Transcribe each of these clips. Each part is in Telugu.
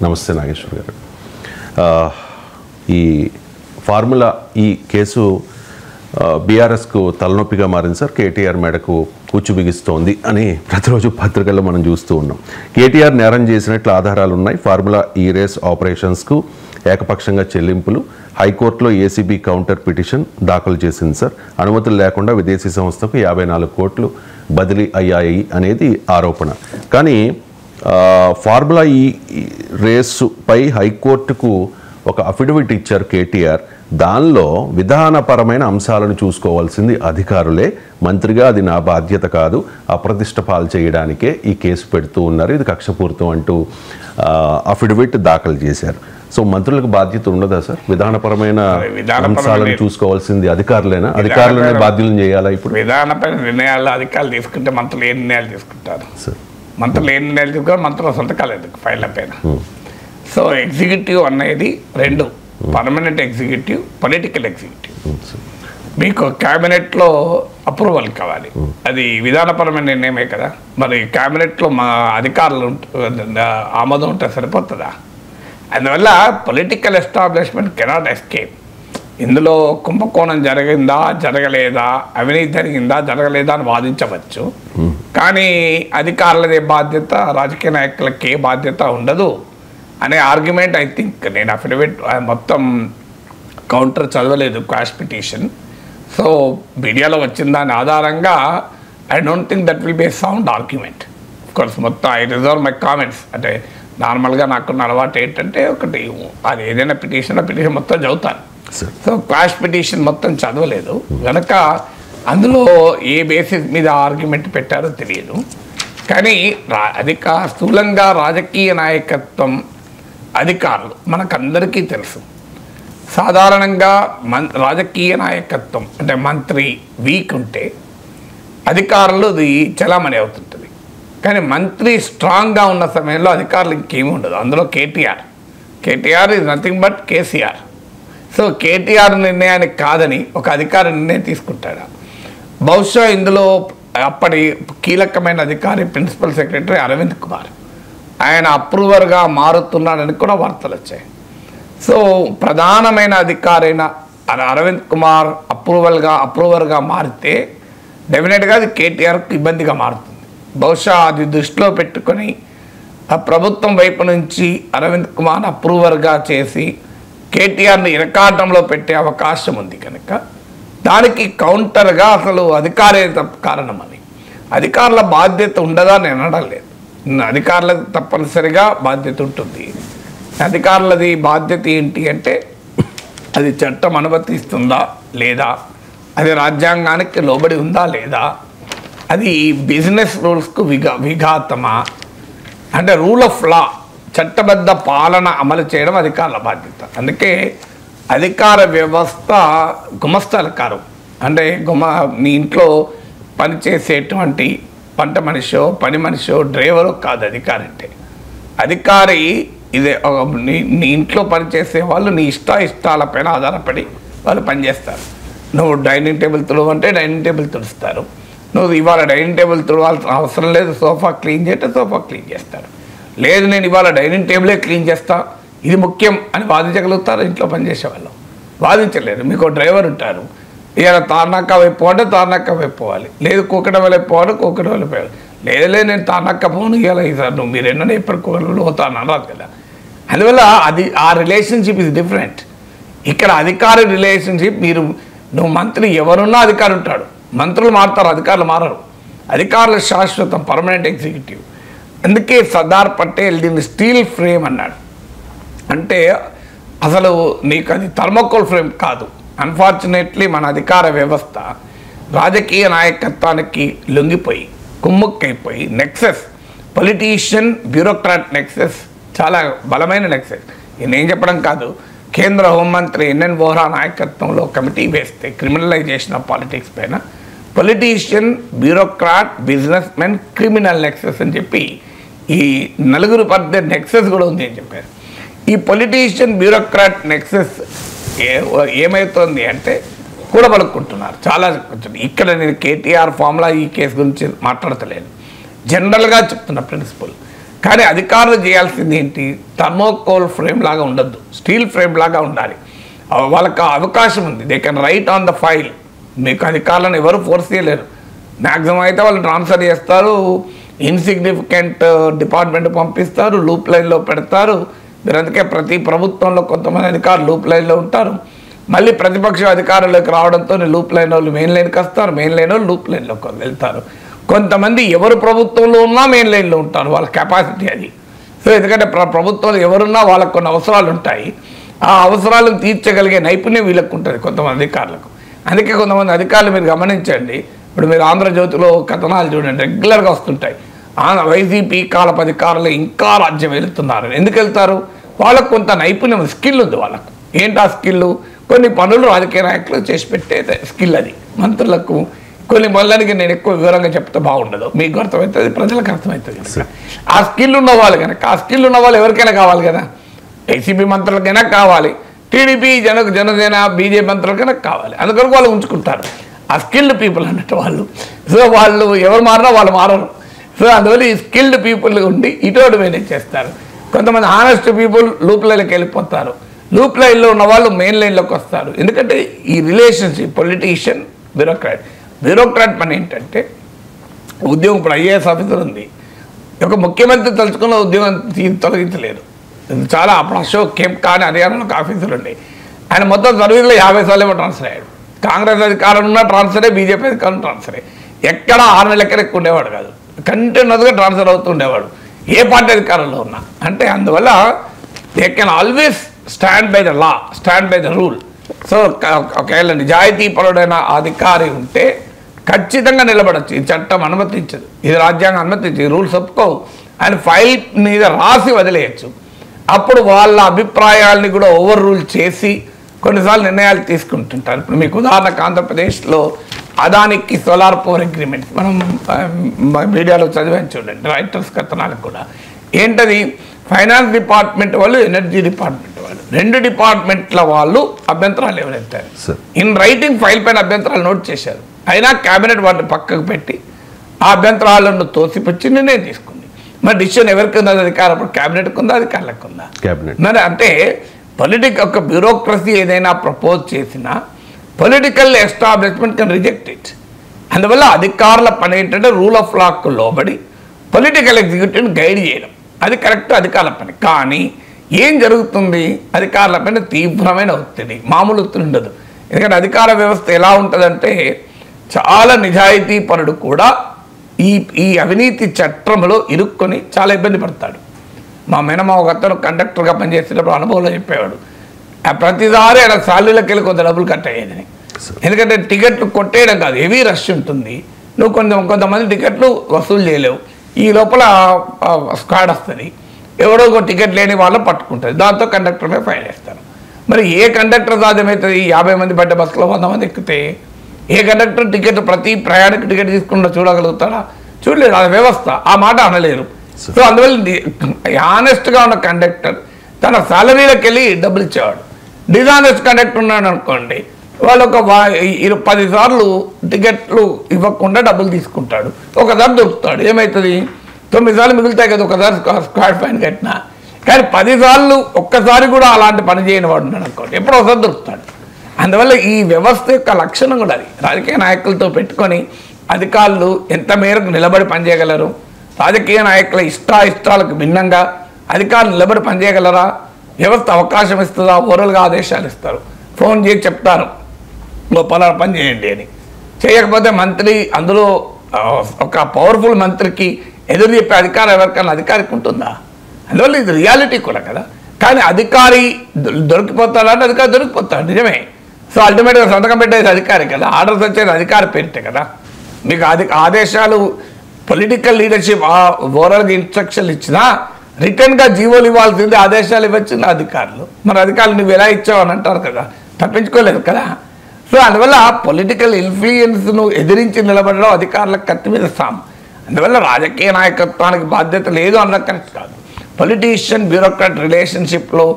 నమస్తే నాగేశ్వర్ గారు. ఈ ఫార్ములా ఈ కేసు బీఆర్ఎస్కు తలనొప్పిగా మారింది సార్. కేటీఆర్ మేడకు కూర్చు బిగిస్తోంది అని ప్రతిరోజు పత్రికల్లో మనం చూస్తూ ఉన్నాం. కేటీఆర్ నేరం చేసినట్లు ఆధారాలు ఉన్నాయి. ఫార్ములా ఈ రేస్ ఆపరేషన్స్కు ఏకపక్షంగా చెల్లింపులు, హైకోర్టులో ఏసీబీ కౌంటర్ పిటిషన్ దాఖలు చేసింది సార్. అనుమతులు లేకుండా విదేశీ సంస్థకు 54 కోట్లు బదిలీ అయ్యాయి అనేది ఆరోపణ. కానీ ఫార్ములా ఈ రేసుపై హైకోర్టుకు ఒక అఫిడవిట్ ఇచ్చారు కేటీఆర్. దానిలో విధానపరమైన అంశాలను చూసుకోవాల్సింది అధికారులే, మంత్రిగా అది నా బాధ్యత కాదు, అప్రతిష్ట పాలు చేయడానికే ఈ కేసు పెడుతూ ఉన్నారు, ఇది కక్షపూరితం అంటూ అఫిడవిట్ దాఖలు చేశారు. సో మంత్రులకు బాధ్యత ఉండదా సార్? విధానపరమైన అంశాలను చూసుకోవాల్సింది అధికారులేనా? అధికారులనే బాధ్యులను చేయాలా? ఇప్పుడు విధానపైన నిర్ణయాలు అధికారులు తీసుకుంటే మంత్రులు ఏ నిర్ణయాలు తీసుకుంటారు? మంత్రులు ఏ నిర్ణయాలు తీసుకుంటారు? మంత్రుల సంతకాలు ఎందుకు ఫైళ్ళ పైన? సో ఎగ్జిక్యూటివ్ అనేది రెండు, పర్మనెంట్ ఎగ్జిక్యూటివ్, పొలిటికల్ ఎగ్జిక్యూటివ్. మీకు క్యాబినెట్లో అప్రూవల్ కావాలి, అది విధానపరమైన నిర్ణయమే కదా. మరి క్యాబినెట్లో మా అధికారులు ఆమోదం ఉంటే సరిపోతుందా? అందువల్ల పొలిటికల్ ఎస్టాబ్లిష్మెంట్ కెనాట్ ఎస్కేప్. ఇందులో కుంభకోణం జరిగిందా జరగలేదా, అవినీతి జరిగిందా జరగలేదా అని వాదించవచ్చు. కానీ అధికారులదే బాధ్యత, రాజకీయ నాయకులకి ఏ బాధ్యత ఉండదు అనే ఆర్గ్యుమెంట్ ఐ థింక్. నేను అఫిడవిట్ మొత్తం కౌంటర్ చదవలేదు, క్వాష్ పిటిషన్. సో మీడియాలో వచ్చిన దాని ఆధారంగా I don't think that will be A sound argument. Course మొత్తం ఐ రిజర్వ్ మై కామెంట్స్. అంటే నార్మల్గా నాకున్న అలవాటు ఏంటంటే ఒకటి, అది ఏదైనా పిటిషన్ మొత్తం చదువుతాను. సో క్వాష్ పిటిషన్ మొత్తం చదవలేదు కనుక అందులో ఏ బేసిస్ మీద ఆర్గ్యుమెంట్ పెట్టారో తెలియదు. కానీ స్థూలంగా రాజకీయ నాయకత్వం, అధికారులు మనకందరికీ తెలుసు. సాధారణంగా రాజకీయ నాయకత్వం అంటే మంత్రి వీక్ ఉంటే అధికారులది చలామణి అవుతుంటుంది. కానీ మంత్రి స్ట్రాంగ్గా ఉన్న సమయంలో అధికారులు ఇంకేమీ ఉండదు. అందులో KTR is nothing but KCR. So KTR నిర్ణయానికి కాదని ఒక అధికారి నిర్ణయం తీసుకుంటాడు. బహుశా ఇందులో అప్పటి కీలకమైన అధికారి ప్రిన్సిపల్ సెక్రటరీ అరవింద్ కుమార్, ఆయన అప్రూవర్గా మారుతున్నాడని కూడా వార్తలు వచ్చాయి. సో ప్రధానమైన అధికారైన అరవింద్ కుమార్ అప్రూవర్గా మారితే డెఫినెట్గా అది కేటీఆర్కి ఇబ్బందిగా మారుతుంది. బహుశా అది దృష్టిలో పెట్టుకొని ఆ ప్రభుత్వం వైపు నుంచి అరవింద్ కుమార్ అప్రూవర్గా చేసి కేటీఆర్ని ఇరకాటంలో పెట్టే అవకాశం ఉంది. కనుక దానికి కౌంటర్గా అసలు అధికారే కారణం అని, అధికారుల బాధ్యత ఉండదా నేను అనడం లేదు. అధికారులకు తప్పనిసరిగా బాధ్యత ఉంటుంది. అధికారులది బాధ్యత ఏంటి అంటే అది చట్టం అనుమతిస్తుందా లేదా, అది రాజ్యాంగానికి లోబడి ఉందా లేదా, అది బిజినెస్ రూల్స్కు విఘాతమా, అంటే రూల్ ఆఫ్ లా, చట్టబద్ధ పాలన అమలు చేయడం అధికారుల బాధ్యత. అందుకే అధికార వ్యవస్థ గుమస్తాలకారం అంటే మీ ఇంట్లో పనిచేసేటువంటి పంట మనిషో పని మనిషో డ్రైవరో కాదు అధికారి అంటే. అధికారి ఇదే నీ ఇంట్లో పనిచేసే వాళ్ళు నీ ఇష్టాలపైన ఆధారపడి వాళ్ళు పనిచేస్తారు. నువ్వు డైనింగ్ టేబుల్ తుడవంటే డైనింగ్ టేబుల్ తుడుస్తారు. నువ్వు ఇవాళ డైనింగ్ టేబుల్ తుడవాల్సిన అవసరం లేదు, సోఫా క్లీన్ చేస్తే సోఫా క్లీన్ చేస్తారు. లేదు నేను ఇవాళ డైనింగ్ టేబులే క్లీన్ చేస్తా, ఇది ముఖ్యం అని వాదించగలుగుతారు ఇంట్లో పనిచేసే వాళ్ళు? వాదించలేరు. మీకు డ్రైవర్ ఉంటారు, ఇవాళ తార్నాక వైపు అంటే తార్నాక వైపు పోవాలి, లేదు కూకడం వైపు పోవాలి కూకడం వైపు పోవాలి. లేదు నేను తార్నాక పోను ఇవాళ సార్ నువ్వు మీరు ఎన్నో ఎప్పుడు కూకలు పోతాను అన్నారు కదా. అందువల్ల అది ఆ రిలేషన్షిప్ ఇస్ డిఫరెంట్. ఇక్కడ అధికారి రిలేషన్షిప్, నువ్వు మంత్రి ఎవరున్నా అధికారి ఉంటాడు, మంత్రులు మారుతారు అధికారులు మారరు. అధికారులు శాశ్వతం, పర్మనెంట్ ఎగ్జిక్యూటివ్. అందుకే సర్దార్ పటేల్ దీన్ని స్టీల్ ఫ్రేమ్ అన్నాడు. అంటే అసలు నీకు అది థర్మోకోల్ ఫ్రేమ్ కాదు. అన్ఫార్చునేట్లీ మన అధికార వ్యవస్థ రాజకీయ నాయకత్వానికి లొంగిపోయి కుమ్ముక్కైపోయి నెక్సెస్, పొలిటీషియన్ బ్యూరోక్రాట్ నెక్సెస్ చాలా బలమైన నెక్సెస్. నేను చెప్పడం కాదు, కేంద్ర హోంమంత్రి ఎన్ఎన్ వోహ్రా నాయకత్వంలో కమిటీ వేస్తే క్రిమినలైజేషన్ ఆఫ్ పాలిటిక్స్ పైన politician, bureaucrat, business men, criminal nexus అని చెప్పి ఈ నలుగురు పద్ధతి నెక్సెస్ కూడా ఉంది అని చెప్పారు. ఈ పొలిటీషియన్ బ్యూరోక్రాట్ నెక్సెస్ ఏమవుతుంది అంటే కూడబలుక్కుంటున్నారు చాలా. ఇక్కడ నేను కేటీఆర్ ఫార్ములా ఈ కేసు గురించి మాట్లాడతలేను, జనరల్గా చెప్తున్న ప్రిన్సిపల్. కానీ అధికారులు చేయాల్సింది ఏంటి, థర్మోకోల్ ఫ్రేమ్ లాగా ఉండద్దు, స్టీల్ ఫ్రేమ్ లాగా ఉండాలి. వాళ్ళకి అవకాశం ఉంది, they can write on the file. మీకు అధికారులను ఎవరు ఫోర్స్ చేయలేరు. మ్యాక్సిమం అయితే వాళ్ళు ట్రాన్స్ఫర్ చేస్తారు, ఇన్సిగ్నిఫికెంట్ డిపార్ట్మెంట్ పంపిస్తారు, లూప్ లైన్లో పెడతారు. మీరు అందుకే ప్రతి ప్రభుత్వంలో కొంతమంది అధికారులు లూప్ లైన్లో ఉంటారు. మళ్ళీ ప్రతిపక్ష అధికారులకు రావడంతో లూప్ లైన్ వాళ్ళు మెయిన్ లైన్కి వస్తారు, మెయిన్ లైన్ వాళ్ళు లూప్ లైన్లోకి వెళ్తారు. కొంతమంది ఎవరు ప్రభుత్వంలో ఉన్నా మెయిన్ లైన్లో ఉంటారు, వాళ్ళ కెపాసిటీ అది. సో ఎందుకంటే ప్రభుత్వంలో ఎవరున్నా వాళ్ళకు కొన్ని అవసరాలు ఉంటాయి, ఆ అవసరాలను తీర్చగలిగే నైపుణ్యం వీళ్ళకు ఉంటుంది కొంతమంది అధికారులకు. అందుకే కొంతమంది అధికారులు మీరు గమనించండి, ఇప్పుడు మీరు ఆంధ్రజ్యోతిలో కథనాలు చూడండి, రెగ్యులర్గా వస్తుంటాయి. వైసీపీ కాలపు అధికారులు ఇంకా రాజ్యం వెళుతున్నారు. ఎందుకు వెళ్తారు? వాళ్ళకు కొంత నైపుణ్యం, స్కిల్ ఉంది వాళ్ళకు. ఏంటి ఆ స్కిల్? కొన్ని పనులు రాజకీయ నాయకులు చేసి పెట్టే స్కిల్ అది. మంత్రులకు కొన్ని పనులకి నేను ఎక్కువ వివరంగా చెప్తే బాగుండదు, మీకు అర్థమవుతుంది, ప్రజలకు అర్థమవుతుంది. ఆ స్కిల్ ఉన్న వాళ్ళు కనుక, ఆ స్కిల్ ఉన్న వాళ్ళు ఎవరికైనా కావాలి కదా, వైసీపీ మంత్రులకైనా కావాలి, టీడీపీ జనసేన బీజేపీ మంత్రులకైనా కావాలి. అందుకొరకు వాళ్ళు ఉంచుకుంటారు ఆ స్కిల్డ్ పీపుల్ అన్నట్టు వాళ్ళు. సో వాళ్ళు ఎవరు మారినా వాళ్ళు మారరు. సో అందువల్ల ఈ స్కిల్డ్ పీపుల్ ఉండి ఇటువంటి మేనేజ్ చేస్తారు. కొంతమంది హానెస్ట్ పీపుల్ లూప్ లైన్లోకి వెళ్ళిపోతారు, లూప్ లైన్లో ఉన్న వాళ్ళు మెయిన్ లైన్లోకి వస్తారు. ఎందుకంటే ఈ రిలేషన్షిప్ పొలిటీషియన్ బ్యూరోక్రాట్ పని ఏంటంటే, ఉద్యోగం ఇప్పుడు ఐఏఎస్ ఆఫీసర్ ఉంది, ఒక ముఖ్యమంత్రి తలుచుకున్న ఉద్యోగం తొలగించలేదు. చాలా అప్పుడు అశోక్ కెంప్ కానీ హర్యానాలో ఒక ఆఫీసర్ ఉండే, ఆయన మొత్తం సర్వీస్లో 50 సార్లు ఏమో ట్రాన్స్ఫర్ అయ్యాడు. కాంగ్రెస్ అధికారం ఉన్న ట్రాన్స్ఫరే, బీజేపీ అధికారం ట్రాన్స్ఫరే. ఎక్కడ 6 నెలల ఎక్కువ ఉండేవాడు కాదు, కంటిన్యూస్గా ట్రాన్స్ఫర్ అవుతుండేవాడు ఏ పార్టీ అధికారంలో ఉన్నా. అంటే అందువల్ల they can always stand by the law, stand by the rule. So ఒకవేళ నిజాయితీపరుడైన అధికారి ఉంటే ఖచ్చితంగా నిలబడచ్చు. ఇది చట్టం అనుమతించదు, ఇది రాజ్యాంగం అనుమతించదు, రూల్స్ ఒప్పుకోవు. ఆయన ఫైల్ మీద రాసి వదిలేయచ్చు. అప్పుడు వాళ్ళ అభిప్రాయాల్ని కూడా ఓవర్ రూల్ చేసి కొన్నిసార్లు నిర్ణయాలు తీసుకుంటుంటారు. ఇప్పుడు మీకు ఉదాహరణకు ఆంధ్రప్రదేశ్లో అదానికి సోలార్ పవర్ అగ్రిమెంట్ మనం మీడియాలో చదివాను చూడండి, రైటర్స్ కథనాలకు కూడా. ఏంటది? ఫైనాన్స్ డిపార్ట్మెంట్ వాళ్ళు, ఎనర్జీ డిపార్ట్మెంట్ వాళ్ళు, 2 డిపార్ట్మెంట్ల వాళ్ళు అభ్యంతరాలు ఎవరెత్తారు. ఇన్ రైటింగ్ ఫైల్ పైన అభ్యంతరాలు నోట్ చేశారు. అయినా క్యాబినెట్ వాటిని పక్కకు పెట్టి ఆ అభ్యంతరాలను తోసిపుచ్చి నిర్ణయం తీసుకుంది. మరి డిసిషన్ ఎవరికి ఉందా అధికారం? ఇప్పుడు క్యాబినెట్కి ఉందా, అధికారులకు ఉందా? మరి అంటే ఒక బ్యూరోక్రసీ ఏదైనా ప్రపోజ్ చేసినా political establishment can reject it. అందువల్ల అధికారుల పని ఏంటంటే రూల్ ఆఫ్ లాకు లోబడి పొలిటికల్ ఎగ్జిక్యూటివ్ని గైడ్ చేయడం, అది కరెక్ట్ అధికారుల పని. కానీ ఏం జరుగుతుంది? అధికారుల పైన తీవ్రమైన ఒత్తిడి, మామూలు ఒత్తిడి ఉండదు. ఎందుకంటే అధికార వ్యవస్థ ఎలా ఉంటుందంటే, చాలా నిజాయితీ పరుడు కూడా ఈ అవినీతి చట్టంలో ఇరుక్కొని చాలా ఇబ్బంది పడతాడు. మా మేనమా ఒక అతను కండక్టర్గా పనిచేసేటప్పుడు అనుభవంలో చెప్పేవాడు, ప్రతిసారి ఆయన శాలరీలోకి వెళ్ళి కొంత డబ్బులు కట్ అయ్యేదని. ఎందుకంటే టికెట్లు కొట్టేయడం కాదు, హెవీ రష్ ఉంటుంది, నువ్వు కొంతమంది టికెట్లు వసూలు చేయలేవు, ఈ లోపల స్క్వాడ్ వస్తుంది, ఎవడో ఒక టికెట్ లేని వాళ్ళు పట్టుకుంటుంది, దాంతో కండక్టర్ మీద ఫైన్ వేస్తారు. మరి ఏ కండక్టర్ సాధ్యమవుతుంది? 50 మంది పడ్డ బస్సులో 100 మంది ఎక్కితే ఏ కండక్టర్ టికెట్ ప్రతి ప్రయాణికు టికెట్ తీసుకుంటూ చూడగలుగుతాడా? చూడలేడు, అది వ్యవస్థ, ఆ మాట అనలేరు. సో అందువల్ల హానెస్ట్గా ఉన్న కండక్టర్ తన శాలరీలోకి వెళ్ళి డబ్బులు ఇచ్చేవాడు. డిజానెస్ట్ కండక్టర్ ఉన్నాడు అనుకోండి, వాళ్ళు ఒక 10 సార్లు టికెట్లు ఇవ్వకుండా డబ్బులు తీసుకుంటాడు, ఒకసారి దొరుకుతాడు, ఏమవుతుంది? 9 సార్లు మిగులుతాయి కదా ఒకసారి స్క్వాడ్ ఫైన్ కట్టినా. కానీ 10 సార్లు ఒక్కసారి కూడా అలాంటి పని చేయని వాడు ఉన్నాడు అనుకోండి, ఎప్పుడో ఒకసారి దొరుకుతాడు. అందువల్ల ఈ వ్యవస్థ యొక్క లక్షణం కూడా అది. రాజకీయ నాయకులతో పెట్టుకొని అధికారులు ఎంత మేరకు నిలబడి పనిచేయగలరు? రాజకీయ నాయకుల ఇష్టాలకు భిన్నంగా అధికారులు నిలబడి పనిచేయగలరా? వ్యవస్థ అవకాశం ఇస్తుందా? ఓరల్గా ఆదేశాలు ఇస్తారు, ఫోన్ చేసి చెప్తారు పలానా పని చేయండి అని. చేయకపోతే మంత్రి, అందులో ఒక పవర్ఫుల్ మంత్రికి ఎదురు చెప్పే అధికారం ఎవరికైనా అధికారికి ఉంటుందా? అందువల్ల ఇది రియాలిటీ కూడా కదా. కానీ అధికారి దొరికిపోతాడంటే అధికారి దొరికిపోతాడు, నిజమే. సో అల్టిమేట్గా సంతకం పెట్టేది అధికారి కదా, ఆర్డర్స్ వచ్చేది అధికారి పేరిటే కదా. మీకు ఆదేశాలు పొలిటికల్ లీడర్షిప్ ఓవరాల్గా ఇన్స్ట్రక్షన్లు ఇచ్చినా రిటర్న్గా జీవోలు ఇవ్వాల్సింది, ఆదేశాలు ఇవ్వాల్సింది అధికారులు. మరి అధికారులు నువ్వు ఎలా ఇచ్చావు అని అంటారు కదా, తప్పించుకోలేదు కదా. సో అందువల్ల పొలిటికల్ ఇన్ఫ్లుయెన్స్ను ఎదిరించి నిలబడడం అధికారులకు కత్తి మీద సాము. అందువల్ల రాజకీయ నాయకత్వానికి బాధ్యత లేదు అన్నది కరెక్ట్ కాదు. పొలిటీషియన్ బ్యూరోక్రాట్ రిలేషన్షిప్లో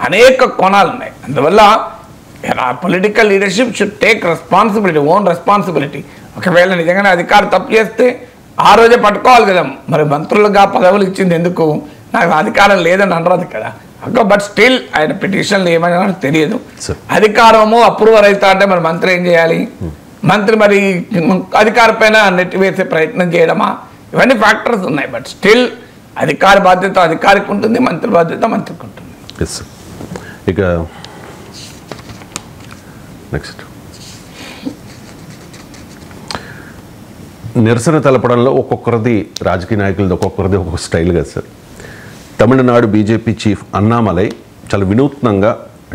అనేక కోణాలు ఉన్నాయి. అందువల్ల political leadership should take responsibility, own responsibility. ఒకవేళ నిజంగానే అధికారి తప్పు చేస్తే ఆ రోజే పట్టుకోవాలి కదా. మరి మంత్రులుగా పదవులు ఇచ్చింది ఎందుకు? నాకు అధికారం లేదని అనరాదు కదా. బట్ స్టిల్ ఆయన పిటిషన్లు ఏమైనా తెలియదు. అధికారము అప్రూవర్ అవుతా అంటే మరి మంత్రి ఏం చేయాలి? మంత్రి మరి అధికార పైన నెట్టివేసే ప్రయత్నం చేయడమా? ఇవన్నీ ఫ్యాక్టర్స్ ఉన్నాయి. బట్ స్టిల్ అధికారి బాధ్యత అధికారికి ఉంటుంది, మంత్రి బాధ్యత మంత్రికి ఉంటుంది. ఇక నెక్స్ట్ నిరసన తెలపడంలో ఒక్కొక్కరిది రాజకీయ నాయకులది ఒక్కొక్కరిది ఒక్కొక్క స్టైల్ కదా sir. Tamil Nadu BJP chief Annamalai చాలా వినూత్నంగా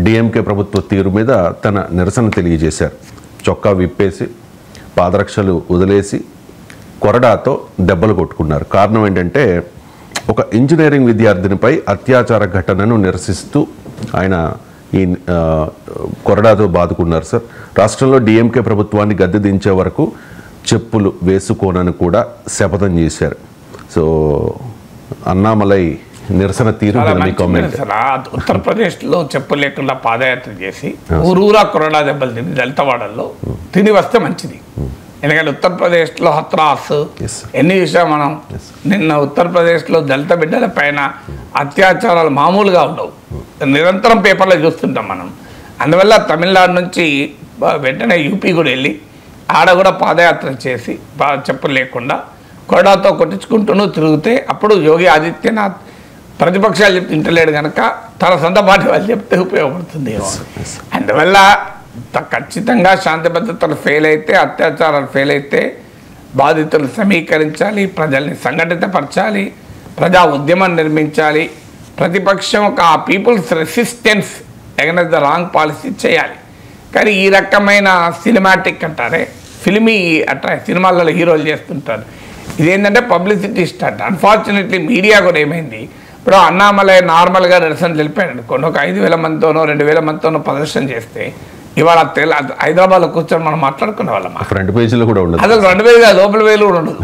డిఎంకే ప్రభుత్వ తీరు మీద తన నిరసన తెలియజేశారు. చొక్కా విప్పేసి పాదరక్షలు వదిలేసి కొరడాతో దెబ్బలు కొట్టుకున్నారు. కారణం ఏంటంటే ఒక ఇంజనీరింగ్ విద్యార్థినిపై అత్యాచార ఘటనను నిరసిస్తూ ఆయన ఈ కొరడాతో బాదుకున్నారు సార్. రాష్ట్రంలో డిఎంకే ప్రభుత్వాన్ని గద్దె దించే వరకు చెప్పులు వేసుకోనని కూడా శపథం చేశారు. సో అన్నామలై నిరసన తీరు కామెంట్. ఉత్తరప్రదేశ్లో చెప్పులు లేకుండా పాదయాత్ర చేసి ఊరూరా కొరడా దెబ్బలు తిని దళితవాడల్లో తిని వస్తే మంచిది. ఎందుకంటే ఉత్తరప్రదేశ్లో హత్రాస్ ఎన్ని చూసాం మనం. నిన్న ఉత్తరప్రదేశ్లో దళిత బిడ్డల పైన అత్యాచారాలు మామూలుగా ఉండవు, నిరంతరం పేపర్లో చూస్తుంటాం మనం. అందువల్ల తమిళనాడు నుంచి వెంటనే యూపీ కూడా వెళ్ళి ఆడ కూడా పాదయాత్ర చేసి చెప్పులు లేకుండా కొరడాతో కొట్టించుకుంటూ తిరిగితే అప్పుడు యోగి ఆదిత్యనాథ్ ప్రతిపక్షాలు చెప్తే ఇంటలేడు కనుక తన సొంత పార్టీ వాళ్ళు చెప్తే ఉపయోగపడుతుంది. అందువల్ల ఖచ్చితంగా శాంతి భద్రతలు ఫెయిల్ అయితే, అత్యాచారాలు ఫెయిల్ అయితే బాధితులు సమీకరించాలి, ప్రజల్ని సంఘటితపరచాలి, ప్రజా ఉద్యమం నిర్మించాలి, ప్రతిపక్షం ఒక peoples resistance against the wrong policy చేయాలి. కానీ ఈ రకమైన సినిమాటిక్ అంటారే, ఫిల్మీ సినిమాలలో హీరోలు చేస్తుంటారు. ఇదేంటంటే పబ్లిసిటీ స్టార్ట్. అన్ఫార్చునేట్లీ మీడియా కూడా ఏమైంది, ఇప్పుడు అన్నామలై నార్మల్గా నిరసన తెలిపాడు అనుకోండి, ఒక 5,000 మందితోనో 2,000 మందితోనో ప్రదర్శన చేస్తే ఇవాళ హైదరాబాద్లో కూర్చొని మనం మాట్లాడుకునే వాళ్ళం. ఫ్రంట్ పేజీలో కూడా ఉండదు, అసలు ఫ్రంట్ పేజీ కాదు, లోపల పేజీలు కూడా ఉండదు.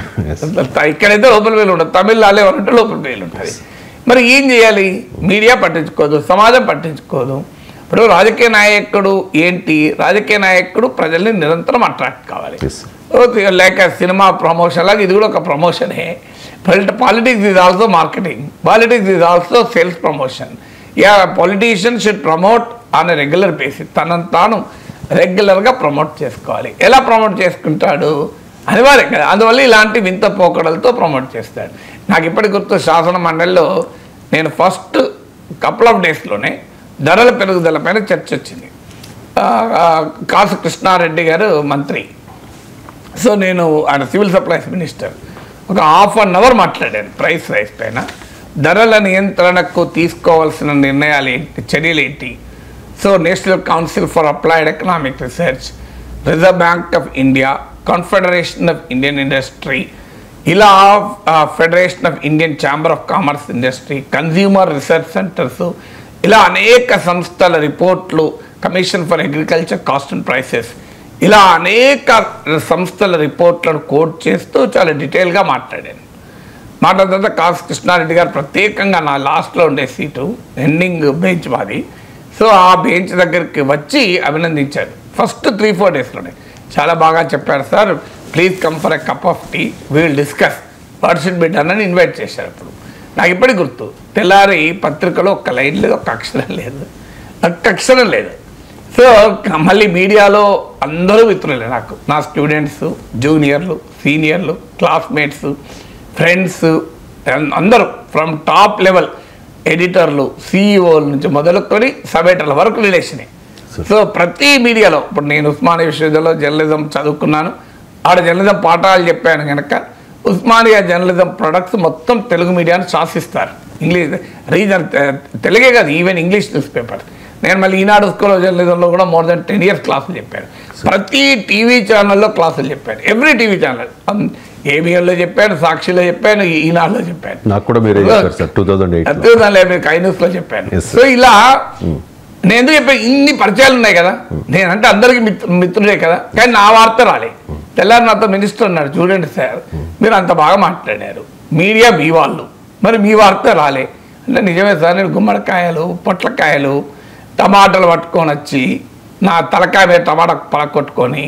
ఇక్కడైతే లోపల పేజీలు ఉండదు, తమిళనాడులో ఏమంటే లోపల పేజీలు ఉంటుంది. మరి ఏం చేయాలి? మీడియా పట్టించుకోదు, సమాజం పట్టించుకోదు. ఇప్పుడు రాజకీయ నాయకుడు ఏంటి? రాజకీయ నాయకుడు ప్రజల్ని నిరంతరం అట్రాక్ట్ కావాలి. లైక్ సినిమా ప్రమోషన్ లాగా ఇది కూడా ఒక ప్రమోషనే. Politics is also marketing, politics is also sales promotion. Ya, politician should promote on a regular basis. తనను తాను రెగ్యులర్గా ప్రమోట్ చేసుకోవాలి. ఎలా ప్రమోట్ చేసుకుంటాడు? అనివార్యం కదా. అందువల్ల ఇలాంటి వింత పోకడలతో ప్రమోట్ చేస్తాడు. నాకు ఇప్పటికి గుర్తు, శాసన మండలిలో నేను ఫస్ట్ కపుల్ ఆఫ్ డేస్లోనే ధరల పెరుగుదల పైన చర్చ వచ్చింది. కాసు కృష్ణారెడ్డి గారు మంత్రి, సో నేను ఆయన సివిల్ సప్లైస్ మినిస్టర్, ఒక ½ అన్ అవర్ మాట్లాడాను ప్రైస్ రైస్ పైన. ధరల నియంత్రణకు తీసుకోవాల్సిన నిర్ణయాలు ఏంటి, చర్యలు ఏంటి? So national council for applied economic research, reserve bank of India, confederation of Indian industry, ఇలా federation of Indian chamber of commerce industry, consumer research centres, ఇలా అనేక సంస్థల రిపోర్ట్లు, commission for agriculture cost and prices, ఇలా అనేక సంస్థల రిపోర్ట్లను కోట్ చేస్తూ చాలా డీటెయిల్గా మాట్లాడాను. మాట్లాడిన తర్వాత కాసు కృష్ణారెడ్డి గారు ప్రత్యేకంగా నా లాస్ట్లో ఉండే సీటు ఎండింగ్ బెంచ్ మాది, సో ఆ బెంచ్ దగ్గరికి వచ్చి అభినందించారు. ఫస్ట్ 3-4 డేస్లోనే చాలా బాగా చెప్పారు sir, please come for a cup of tea, we will discuss what should be done అని ఇన్వైట్ చేశారు. అప్పుడు నాకు ఇప్పటికి గుర్తు, తెల్లారి పత్రికలో ఒక్క లైన్ లేదు, ఒక్క అక్షరం లేదు, ఒక్క అక్షరం లేదు. సో మళ్ళీ మీడియాలో అందరూ మిత్రులే నాకు, నా స్టూడెంట్స్, జూనియర్లు, సీనియర్లు, క్లాస్మేట్స్, ఫ్రెండ్స్, అందరూ ఫ్రమ్ టాప్ లెవెల్ ఎడిటర్లు, సిఇఓల నుంచి మొదలుకొని సబ్-ఎడిటర్ల వరకు రిలేషనే. సో ప్రతి మీడియాలో, ఇప్పుడు నేను ఉస్మానియా విశ్వవిద్యాలయంలో జర్నలిజం చదువుకున్నాను, ఆడ జర్నలిజం పాఠాలు చెప్పాను కనుక ఉస్మానియా జర్నలిజం ప్రొడక్ట్స్ మొత్తం తెలుగు మీడియాను శాసిస్తారు. ఇంగ్లీష్ రీజన్ తెలుగే కాదు, ఈవెన్ ఇంగ్లీష్ న్యూస్ పేపర్. నేను మళ్ళీ ఈనాడు స్కూల్ ఆఫ్ జర్నలిజంలో కూడా మోర్ దెన్ 10 years క్లాసులు చెప్పాను. ప్రతి టీవీ ఛానల్లో క్లాసులు చెప్పాను, ఎవ్రీ టీవీ ఛానల్, ఏబిఎన్లో చెప్పాను, సాక్షిలో చెప్పాను, ఈనాడులో చెప్పాను, నాకు కూడా 2008 కై న్యూస్లో చెప్పాను. సో ఇలా నేను ఎందుకు చెప్పాను, ఇన్ని పరిచయాలు ఉన్నాయి కదా, నేనంటే అందరికీ మిత్రుడే కదా, కానీ నా వార్త రాలే. తెల్లారి నాతో మినిస్టర్ అన్నాడు, చూడండి సార్ మీరు అంత బాగా మాట్లాడారు, మీడియా మీ వాళ్ళు, మరి మీ వార్త రాలే అంటే, నిజమే సార్, నేను గుమ్మడికాయలు, పొట్లకాయలు, టమాటాలు పట్టుకొని వచ్చి నా తలకాయ మీద టమాటా పలకొట్టుకొని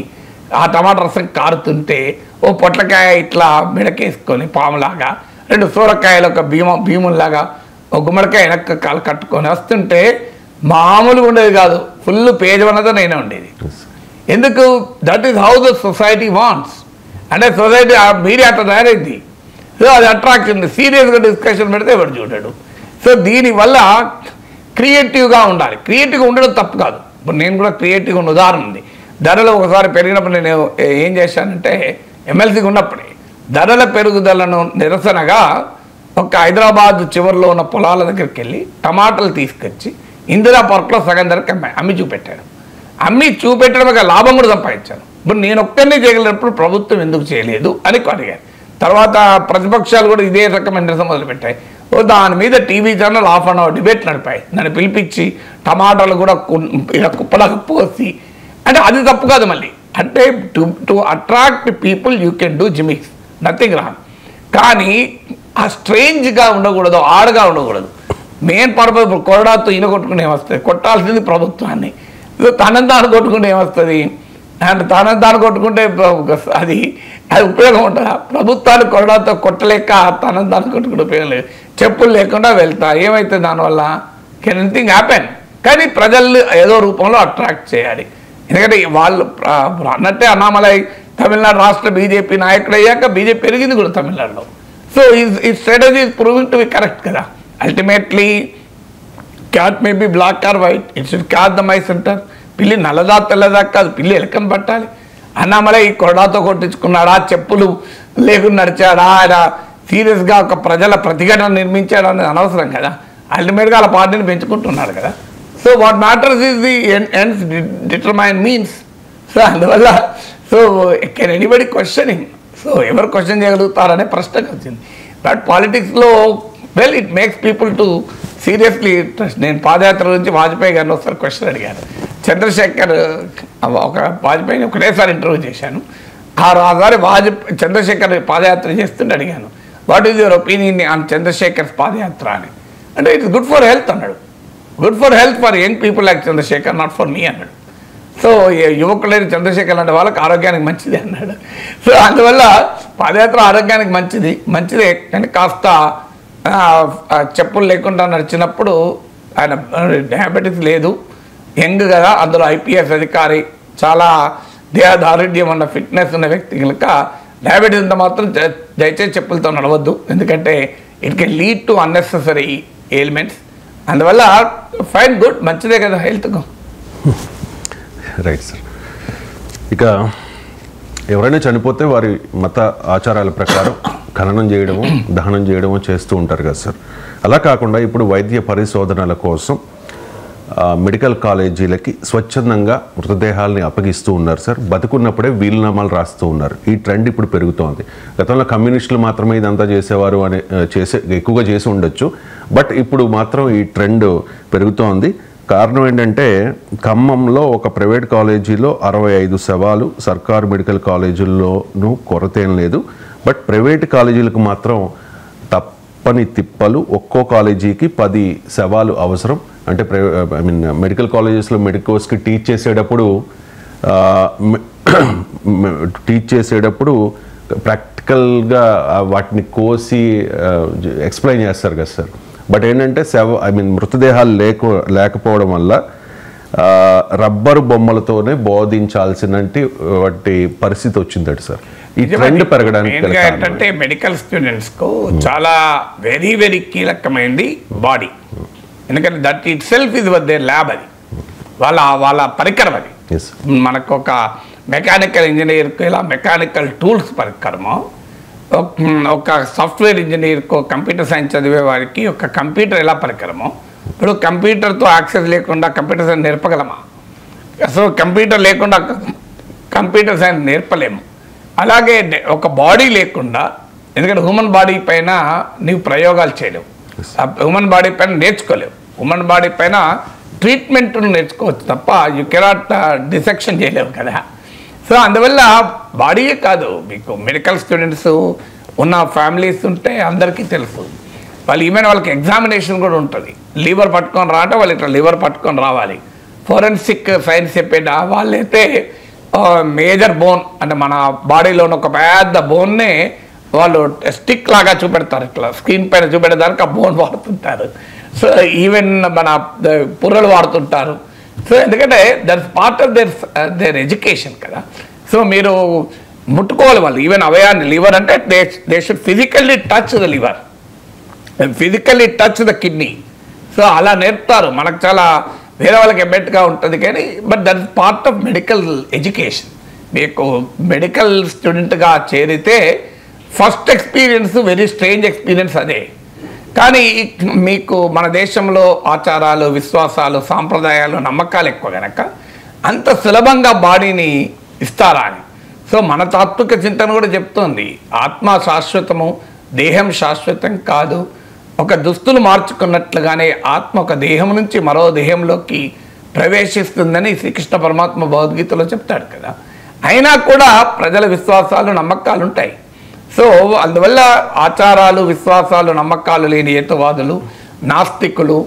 ఆ టమాటా రసం కారుతుంటే ఓ పొట్లకాయ ఇట్లా మెడకేసుకొని పాములాగా, 2 సూరకాయలు ఒక భీముల్లాగా, ఒక గుమ్మడికాయ వెనక్కి కాలు కట్టుకొని వస్తుంటే మామూలుగా ఉండేది కాదు, ఫుల్ పేజ్ ఉన్నదో నేనే ఉండేది. ఎందుకు? That is how the society wants. అంటే సొసైటీ మీడియా అట్లా తయారైంది. సో అది అట్రాక్షన్. సీరియస్గా డిస్కషన్ పెడితే ఎవరు చూడాడు. సో దీనివల్ల క్రియేటివ్గా ఉండాలి. క్రియేటివ్గా ఉండడం తప్పు కాదు. ఇప్పుడు నేను కూడా క్రియేటివ్గా ఉన్న ఉదాహరణ ఉంది. ధరలు ఒకసారి పెరిగినప్పుడు నేను ఏం చేశానంటే, ఎమ్మెల్సీగా ఉన్నప్పుడే ధరల పెరుగుదలను నిరసనగా ఒక హైదరాబాద్ చివరిలో ఉన్న పొలాల దగ్గరికి వెళ్ళి టమాటాలు తీసుకొచ్చి ఇందిరా పార్క్లో సగం ధరకి అమ్మి చూపెట్టాను. అమ్మి చూపెట్టడం ఒక లాభం కూడా సంపాదించాను. ఇప్పుడు నేను ఒక్కరిని చేయగలిగినప్పుడు ప్రభుత్వం ఎందుకు చేయలేదు అని అడిగాను. తర్వాత ప్రతిపక్షాలు కూడా ఇదే రకమైన నిరసన మొదలుపెట్టాయి. దాని మీద TV channel half an hour debate నడిపాయి. నన్ను పిలిపించి టమాటాలు కూడా ఇలా కుప్పలకు పోసి, అంటే అది తప్పు కాదు. మళ్ళీ అంటే to attract people you can do gimmicks, nothing wrong. కానీ ఆ స్ట్రేంజ్గా ఉండకూడదు, ఆడగా ఉండకూడదు. మెయిన్ పర్పస్ కొరడాతో ఈయన కొట్టుకుని ఏమొస్తుంది? కొట్టాల్సింది ప్రభుత్వాన్ని. తనంతాను కొట్టుకుంటే ఏమొస్తుంది? అంటే తనంతాను కొట్టుకుంటే అది ఉపయోగం ఉంటుందా? ప్రభుత్వాన్ని కొరడాతో కొట్టలేక తనంతాను కొట్టుకుంటే ఉపయోగం లేదు. చెప్పులు లేకుండా వెళ్తా, ఏమవుతుంది దానివల్ల? Can anything happen. కానీ ప్రజల్ని ఏదో రూపంలో అట్రాక్ట్ చేయాలి. ఎందుకంటే వాళ్ళు అన్నట్టే అన్నామలై తమిళనాడు రాష్ట్ర బీజేపీ నాయకుడు అయ్యాక బీజేపీ పెరిగింది కూడా తమిళనాడులో. సో ఈ strategy is proving to be correct కదా. Ultimately cat may be black or white, it should catch the mice అంటారు. పిల్లి నల్లదా తెల్లదా కాదు, పిల్లి ఎలకని పట్టాలి. అన్నామలై కొరడాతో కొట్టించుకున్నాడా, చెప్పులు లేకుండా నడిచాడా, ఆయన సీరియస్గా ఒక ప్రజల ప్రతిఘటన నిర్మించాడా అనేది అనవసరం కదా. అల్టిమేట్గా వాళ్ళ పార్టీని పెంచుకుంటున్నారు కదా. So what matters is the ends determine means. So అందువల్ల so can anybody questioning. So ఎవరు క్వశ్చన్ చేయగలుగుతారనే ప్రశ్నకు వచ్చింది. బట్ పాలిటిక్స్లో well it makes people to seriously interest. నేను పాదయాత్ర గురించి వాజ్పేయి గారిని ఒకసారి క్వశ్చన్ అడిగాను. చంద్రశేఖర్ ఒక వాజ్పేయిని ఒకటేసారి ఇంటర్వ్యూ చేశాను. ఆసారి చంద్రశేఖర్ పాదయాత్ర చేస్తుంటే అడిగాను, what is your opinion on Chandrashekar పాదయాత్ర అని. అంటే ఇట్స్ గుడ్ ఫర్ హెల్త్ అన్నాడు. Good for health for young people like Chandrashekar, not for me అన్నాడు. సో యువకులైన చంద్రశేఖర్ లాంటి వాళ్ళకి ఆరోగ్యానికి మంచిది అన్నాడు. సో అందువల్ల పాదయాత్ర ఆరోగ్యానికి మంచిదే. కానీ కాస్త చెప్పులు లేకుండా నడిచినప్పుడు ఆయన డయాబెటీస్ లేదు, యంగ్ కదా, అందులో ఐపీఎస్ అధికారి, చాలా దేహదారుఢ్యం ఉన్న ఫిట్నెస్ ఉన్న వ్యక్తి కనుక డయాబెటీస్ ఉంటే మాత్రం దయచేసి చెప్పులతో నడవద్దు. ఎందుకంటే it can lead to unnecessary ailments. అందువల్ల ఫైన్, గుడ్, మంచిదే కదా హెల్త్కు. Right sir. ఇక ఎవరైనా చనిపోతే వారి మత ఆచారాల ప్రకారం ఖననం చేయడము, దహనం చేయడము చేస్తూ ఉంటారు కదా సార్. అలా కాకుండా ఇప్పుడు వైద్య పరిశోధనల కోసం మెడికల్ కాలేజీలకి స్వచ్ఛందంగా మృతదేహాలని అప్పగిస్తూ ఉన్నారు సార్. బతుకున్నప్పుడే వీలునామాలు రాస్తూ ఉన్నారు. ఈ ట్రెండ్ ఇప్పుడు పెరుగుతోంది. గతంలో కమ్యూనిస్టులు మాత్రమే ఇదంతా చేసేవారు అని ఎక్కువగా చేసి ఉండొచ్చు. బట్ ఇప్పుడు మాత్రం ఈ ట్రెండ్ పెరుగుతోంది. కారణం ఏంటంటే ఖమ్మంలో ఒక ప్రైవేట్ కాలేజీలో 65 శవాలు, సర్కారు మెడికల్ కాలేజీల్లోనూ కొరతేం లేదు. బట్ ప్రైవేట్ కాలేజీలకు మాత్రం తప్పని తిప్పలు. ఒక్కో కాలేజీకి 10 శవాలు అవసరం. అంటే మెడికల్ కాలేజెస్లో మెడికోస్కి టీచ్ చేసేటప్పుడు ప్రాక్టికల్గా వాటిని కోసి ఎక్స్ప్లెయిన్ చేస్తారు కదా సార్. బట్ ఏంటంటే మృతదేహాలు లేకపోవడం వల్ల రబ్బరు బొమ్మలతోనే బోధించాల్సిన వాటి పరిస్థితి వచ్చిందట సార్. ఈ ట్రెండ్ పెరగడానికి ఏంటంటే మెడికల్ స్టూడెంట్స్కు చాలా వెరీ వెరీ కీలకమైనది బాడీ. ఎందుకంటే దట్ ఇట్ సెల్ఫ్ ఇది దేర్ ల్యాబ్. అది వాళ్ళ పరికరం. అది మనకు ఒక మెకానికల్ ఇంజనీర్కు ఇలా మెకానికల్ టూల్స్ పరికరమో, ఒక సాఫ్ట్వేర్ ఇంజనీర్కు కంప్యూటర్ సైన్స్ చదివే వారికి ఒక కంప్యూటర్ ఎలా పరికరమో. ఇప్పుడు కంప్యూటర్తో యాక్సెస్ లేకుండా కంప్యూటర్ సైన్స్ నేర్పగలమా? అసలు కంప్యూటర్ లేకుండా కంప్యూటర్ సైన్స్ నేర్పలేము. అలాగే ఒక బాడీ లేకుండా, ఎందుకంటే హ్యూమన్ బాడీ పైన నీవు ప్రయోగాలు చేయలేవు, హ్యూమన్ బాడీ పైన నేర్చుకోలేవు, హ్యూమన్ బాడీ పైన ట్రీట్మెంట్ను నేర్చుకోవచ్చు తప్ప యూ కెనాట్ డిసెక్షన్ చేయలేవు కదా. సో అందువల్ల బాడీయే కాదు, మీకు మెడికల్ స్టూడెంట్స్ ఉన్న ఫ్యామిలీస్ ఉంటే అందరికీ తెలుసు. వాళ్ళు ఈవెన్ వాళ్ళకి ఎగ్జామినేషన్ కూడా ఉంటుంది. లివర్ పట్టుకొని రావటం, వాళ్ళు ఇట్లా లివర్ పట్టుకొని రావాలి. ఫోరెన్సిక్ సైన్స్ చెప్పేట వాళ్ళైతే మేజర్ బోన్ అంటే మన బాడీలో ఉన్న ఒక పెద్ద బోన్నే వాళ్ళు స్టిక్ లాగా చూపెడతారు, ఇట్లా స్క్రీన్ పైన చూపెట్టడానికి ఆ బోన్ వాడుతుంటారు. సో ఈవెన్ మన పుర్రలు వాడుతుంటారు. సో ఎందుకంటే that's part of their education కదా. సో మీరు ముట్టుకోవాలి వాళ్ళు ఈవెన్ అవయాన్ని. లివర్ అంటే they should physically touch the liver, physically touch the kidney. So అలా నేర్పుతారు. మనకు చాలా వేరే వాళ్ళకి ఎబ్బెట్టుగా ఉంటుంది కానీ but that is part of medical education. మీకు మెడికల్ స్టూడెంట్గా చేరితే first experience very strange experience అదే. కానీ మీకు మన దేశంలో ఆచారాలు, విశ్వాసాలు, సాంప్రదాయాలు, నమ్మకాలు ఎక్కువ కనుక అంత సులభంగా బాడీని ఇస్తారా అని. సో మన తాత్విక చింతన కూడా చెప్తోంది ఆత్మ శాశ్వతము, దేహం శాశ్వతం కాదు. ఒక దుస్తులు మార్చుకున్నట్లుగానే ఆత్మ ఒక దేహం నుంచి మరో దేహంలోకి ప్రవేశిస్తుందని శ్రీకృష్ణ పరమాత్మ భగవద్గీతలో చెప్తాడు కదా. అయినా కూడా ప్రజల విశ్వాసాలు, నమ్మకాలు ఉంటాయి. సో అందువల్ల ఆచారాలు, విశ్వాసాలు, నమ్మకాలు లేని హేతువాదులు, నాస్తికులు,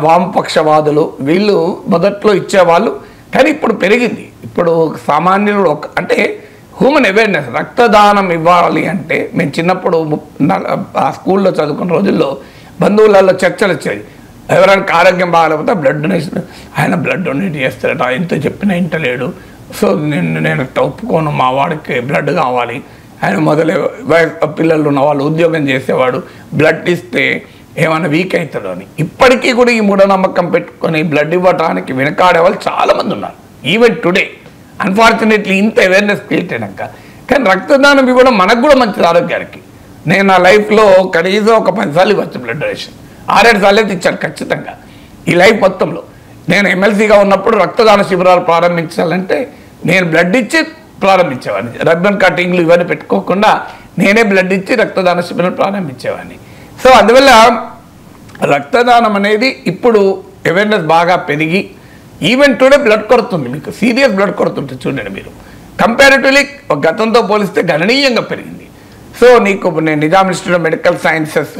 వామపక్షవాదులు వీళ్ళు మొదట్లో ఇచ్చేవాళ్ళు. కానీ ఇప్పుడు పెరిగింది. ఇప్పుడు సామాన్యులు అంటే హ్యూమన్ అవేర్నెస్. రక్తదానం ఇవ్వాలి అంటే మేము చిన్నప్పుడు స్కూల్లో చదువుకున్న రోజుల్లో బంధువులలో చర్చలు వచ్చాయి. ఎవరైనా ఆరోగ్యం బాగాలేకపోతే బ్లడ్ డొనేషన్, ఆయన బ్లడ్ డొనేట్ చేస్తాడట, ఎంత చెప్పినా ఇంటలేడు. సో నేను ఒప్పుకోను, మా వాడికి బ్లడ్ కావాలి. ఆయన మొదలే పిల్లలు ఉన్న వాళ్ళు ఉద్యోగం చేసేవాడు, బ్లడ్ ఇస్తే ఏమైనా వీక్ అవుతాడు అని. ఇప్పటికీ కూడా ఈ మూఢనమ్మకం పెట్టుకొని బ్లడ్ ఇవ్వడానికి వెనకాడే వాళ్ళు చాలామంది ఉన్నారు. ఈవెన్ టుడే అన్ఫార్చునేట్లీ ఇంత అవేర్నెస్ క్రియేట్ అయినాక. కానీ రక్తదానం ఇవ్వడం మనకు కూడా మంచిది ఆరోగ్యానికి. నేను నా లైఫ్లో కనీసం ఒక 10 సార్లు ఇవ్వచ్చు బ్లడ్ డొనేషన్. 6-7 సార్లు అయితే ఇచ్చాను ఖచ్చితంగా ఈ లైఫ్ మొత్తంలో. నేను ఎమ్మెల్సీగా ఉన్నప్పుడు రక్తదాన శిబిరాలు ప్రారంభించాలంటే నేను బ్లడ్ ఇచ్చి ప్రారంభించేవాడిని. రబ్బన్ కటింగ్లు ఇవన్నీ పెట్టుకోకుండా నేనే బ్లడ్ ఇచ్చి రక్తదాన శిబిరం ప్రారంభించేవాడిని. సో అందువల్ల రక్తదానం అనేది ఇప్పుడు అవేర్నెస్ బాగా పెరిగి ఈవెన్ టుడే బ్లడ్ కొడుతుంది. మీకు సీరియస్ బ్లడ్ కొడుతుంటుంది చూడండి మీరు. కంపారిటివ్లీ గతంతో పోలిస్తే గణనీయంగా పెరిగింది. సో నేను Nizam institute of medical sciences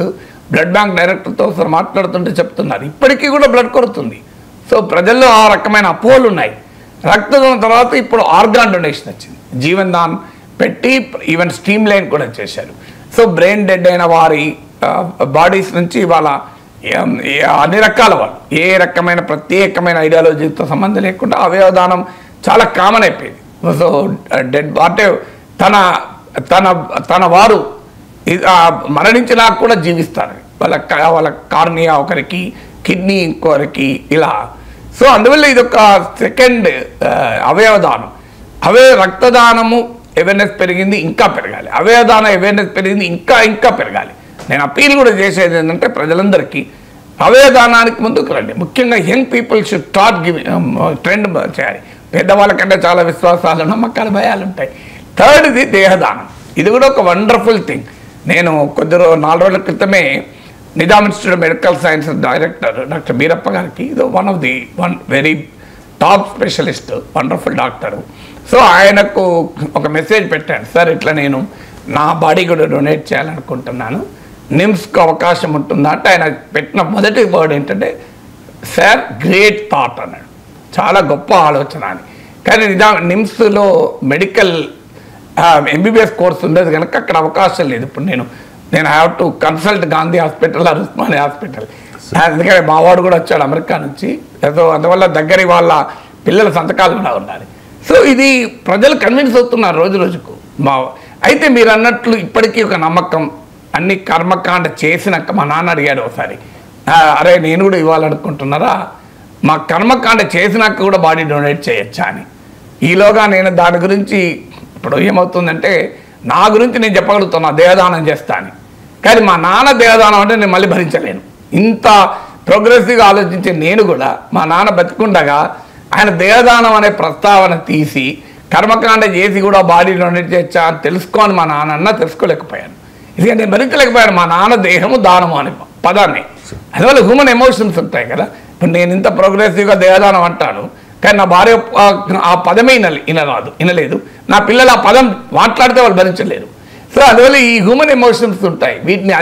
blood bank డైరెక్టర్తో ఒకసారి మాట్లాడుతుంటే చెప్తున్నారు ఇప్పటికీ కూడా బ్లడ్ కొడుతుంది. సో ప్రజల్లో ఆ రకమైన అపోహలు ఉన్నాయి. రక్తదానం తర్వాత ఇప్పుడు ఆర్గాన్ డొనేషన్ వచ్చింది. జీవన్ దాన్ పెట్టి ఈవెన్ స్ట్రీమ్ లైన్ కూడా చేశారు. సో బ్రెయిన్ డెడ్ అయిన వారి బాడీస్ నుంచి వాళ్ళ అన్ని రకాల వాళ్ళు ఏ రకమైన ప్రత్యేకమైన ఐడియాలజీతో సంబంధం లేకుండా అవయవదానం చాలా కామన్ అయిపోయింది. సో డెడ్ అంటే తన వారు మరణించినా కూడా జీవిస్తారు. వాళ్ళ కార్నియా ఒకరికి, కిడ్నీ ఇంకొకరికి ఇలా. సో అందువల్ల ఇది ఒక సెకండ్ అవయవదానం. రక్తదానము అవేర్నెస్ పెరిగింది, ఇంకా పెరగాలి. అవయవదాన అవేర్నెస్ పెరిగింది, ఇంకా పెరగాలి. నేను అపీల్ కూడా చేసేది ఏంటంటే ప్రజలందరికీ అవయవదానానికి ముందుకు రండి. ముఖ్యంగా young people should start trend చేయాలి. పెద్దవాళ్ళకంటే చాలా విశ్వాసాలు, నమ్మకాలు, భయాలు ఉంటాయి. థర్డ్ది దేహదానం. ఇది కూడా ఒక వండర్ఫుల్ థింగ్. నేను 4 రోజుల క్రితమే Nizam institute of medical science director doctor Beerappa గారికి, ఇది one very top specialist, wonderful doctor. So ఆయనకు ఒక మెసేజ్ పెట్టాను, సార్ ఇట్లా నేను నా బాడీ కూడా డొనేట్ చేయాలనుకుంటున్నాను, నిమ్స్కి అవకాశం ఉంటుందా అంటే ఆయన పెట్టిన మొదటి వర్డ్ ఏంటంటే సార్ గ్రేట్ థాట్ అన్నాడు. చాలా గొప్ప ఆలోచన అని. కానీ నిమ్స్లో మెడికల్ ఎంబీబీఎస్ కోర్స్ ఉండేది కనుక అక్కడ అవకాశం లేదు. ఇప్పుడు నేను have to consult Gandhi hospital or Osmania hospital. ఎందుకంటే మా వాడు కూడా వచ్చాడు అమెరికా నుంచి. సో అందువల్ల దగ్గర వాళ్ళ పిల్లల సంతకాలు కూడా ఉండాలి. సో ఇది ప్రజలు కన్విన్స్ అవుతున్నారు రోజు రోజుకు. అయితే మీరు అన్నట్లు ఇప్పటికీ ఒక నమ్మకం, అన్ని కర్మకాండ చేసినాక మా నాన్న అడిగాడు ఒకసారి, అరే నేను కూడా ఇవ్వాలనుకుంటున్నారా, మా కర్మకాండ చేసినాక కూడా బాడీ డొనేట్ చేయొచ్చా అని. ఈలోగా నేను దాని గురించి ఇప్పుడు ఏమవుతుందంటే నా గురించి నేను చెప్పగలుగుతున్నా దేహదానం చేస్తా అని. కానీ మా నాన్న దేహదానం అంటే నేను మళ్ళీ భరించలేను. ఇంత ప్రోగ్రెసివ్గా ఆలోచించే నేను కూడా మా నాన్న బతికుండగా ఆయన దేహదానం అనే ప్రస్తావన తీసి కర్మకాండ చేసి కూడా బాడీ డొనేట్ చేయొచ్చా అని తెలుసుకోని మా నాన్న తెలుసుకోలేకపోయాను. ఎందుకంటే నేను భరించలేకపోయాను మా నాన్న దేహము దానము అనే పదాన్ని. అందువల్ల హ్యూమన్ ఎమోషన్స్ ఉంటాయి కదా. ఇప్పుడు నేను ఇంత ప్రోగ్రెసివ్గా దేహదానం అంటాను, కానీ నా భార్య ఆ పదమే వినలేదు, నా పిల్లలు ఆ పదం మాట్లాడితే వాళ్ళు భరించలేరు. సో అందువల్ల ఈ హ్యూమన్ ఎమోషన్స్ ఉంటాయి. వీటిని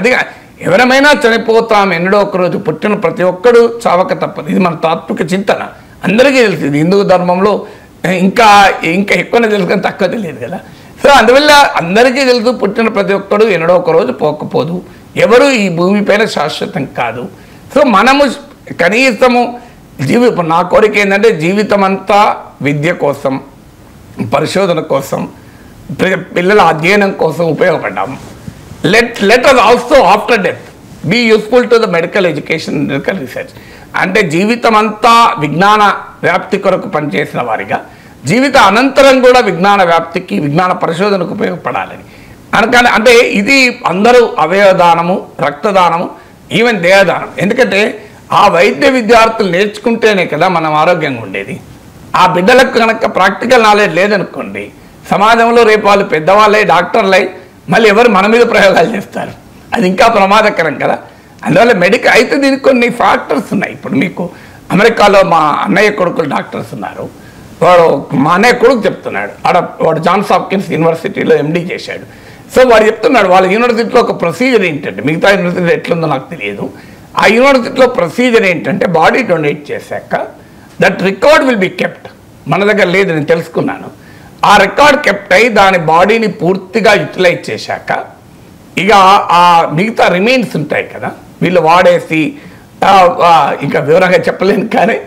ఎవరమైనా చనిపోతాం, ఎన్నడో ఒకరోజు పుట్టిన ప్రతి ఒక్కడు చావక తప్పదు. ఇది మన తాత్విక చింతన, అందరికీ తెలిసింది. హిందూ ధర్మంలో ఇంకా ఇంకా ఎక్కువనే తెలుసు కానీ తక్కువ తెలియదు కదా. సో అందువల్ల అందరికీ తెలుసు పుట్టిన ప్రతి ఒక్కడు ఎన్నడో ఒక రోజు పోకపోదు, ఎవరు ఈ భూమిపైన శాశ్వతం కాదు. సో మనము కనీసము ఇప్పుడు నా కోరిక ఏంటంటే జీవితం అంతా విద్య కోసం, పరిశోధన కోసం, పిల్లల అధ్యయనం కోసం ఉపయోగపడ్డాము. Let us also after death be useful to the medical education, medical research. అంటే జీవితం అంతా విజ్ఞాన వ్యాప్తి కొరకు పనిచేసిన వారిగా జీవిత అనంతరం కూడా విజ్ఞాన వ్యాప్తికి, విజ్ఞాన పరిశోధనకు ఉపయోగపడాలని అనగానే, అంటే ఇది అందరూ అవయవదానము, రక్తదానము, ఈవెన్ దేహదానం. ఎందుకంటే ఆ వైద్య విద్యార్థులు నేర్చుకుంటేనే కదా మనం ఆరోగ్యంగా ఉండేది. ఆ బిడ్డలకు కనుక ప్రాక్టికల్ నాలెడ్జ్ లేదనుకోండి, సమాజంలో రేపు వాళ్ళు పెద్దవాళ్ళై డాక్టర్లై మళ్ళీ ఎవరు మన మీద ప్రయోగాలు చేస్తారు, అది ఇంకా ప్రమాదకరం కదా. అందువల్ల మెడికల్ అయితే దీనికి కొన్ని ఫ్యాక్టర్స్ ఉన్నాయి. ఇప్పుడు మీకు అమెరికాలో మా అన్నయ్య కొడుకులు డాక్టర్స్ ఉన్నారు. వాడు మా అన్నయ్య కొడుకు చెప్తున్నాడు, వాడు జాన్స్ హాప్కిన్స్ యూనివర్సిటీలో ఎండీ చేశాడు. సో వాడు చెప్తున్నాడు వాళ్ళ యూనివర్సిటీలో ఒక ప్రొసీజర్ ఏంటంటే, మిగతా యూనివర్సిటీలో ఎట్లుందో నాకు తెలియదు, ఆ యూనివర్సిటీలో ప్రొసీజర్ ఏంటంటే బాడీ డొనేట్ చేశాక that record will be kept. మన దగ్గర లేదు, నేను తెలుసుకున్నాను. ఆ రికార్డ్ కెప్ట్ అయ్యి దాని బాడీని పూర్తిగా యూటిలైజ్ చేశాక ఇక ఆ మిగతా రిమైన్స్ ఉంటాయి కదా, వీళ్ళు వాడేసి ఇంకా వివరంగా చెప్పలేను, కానీ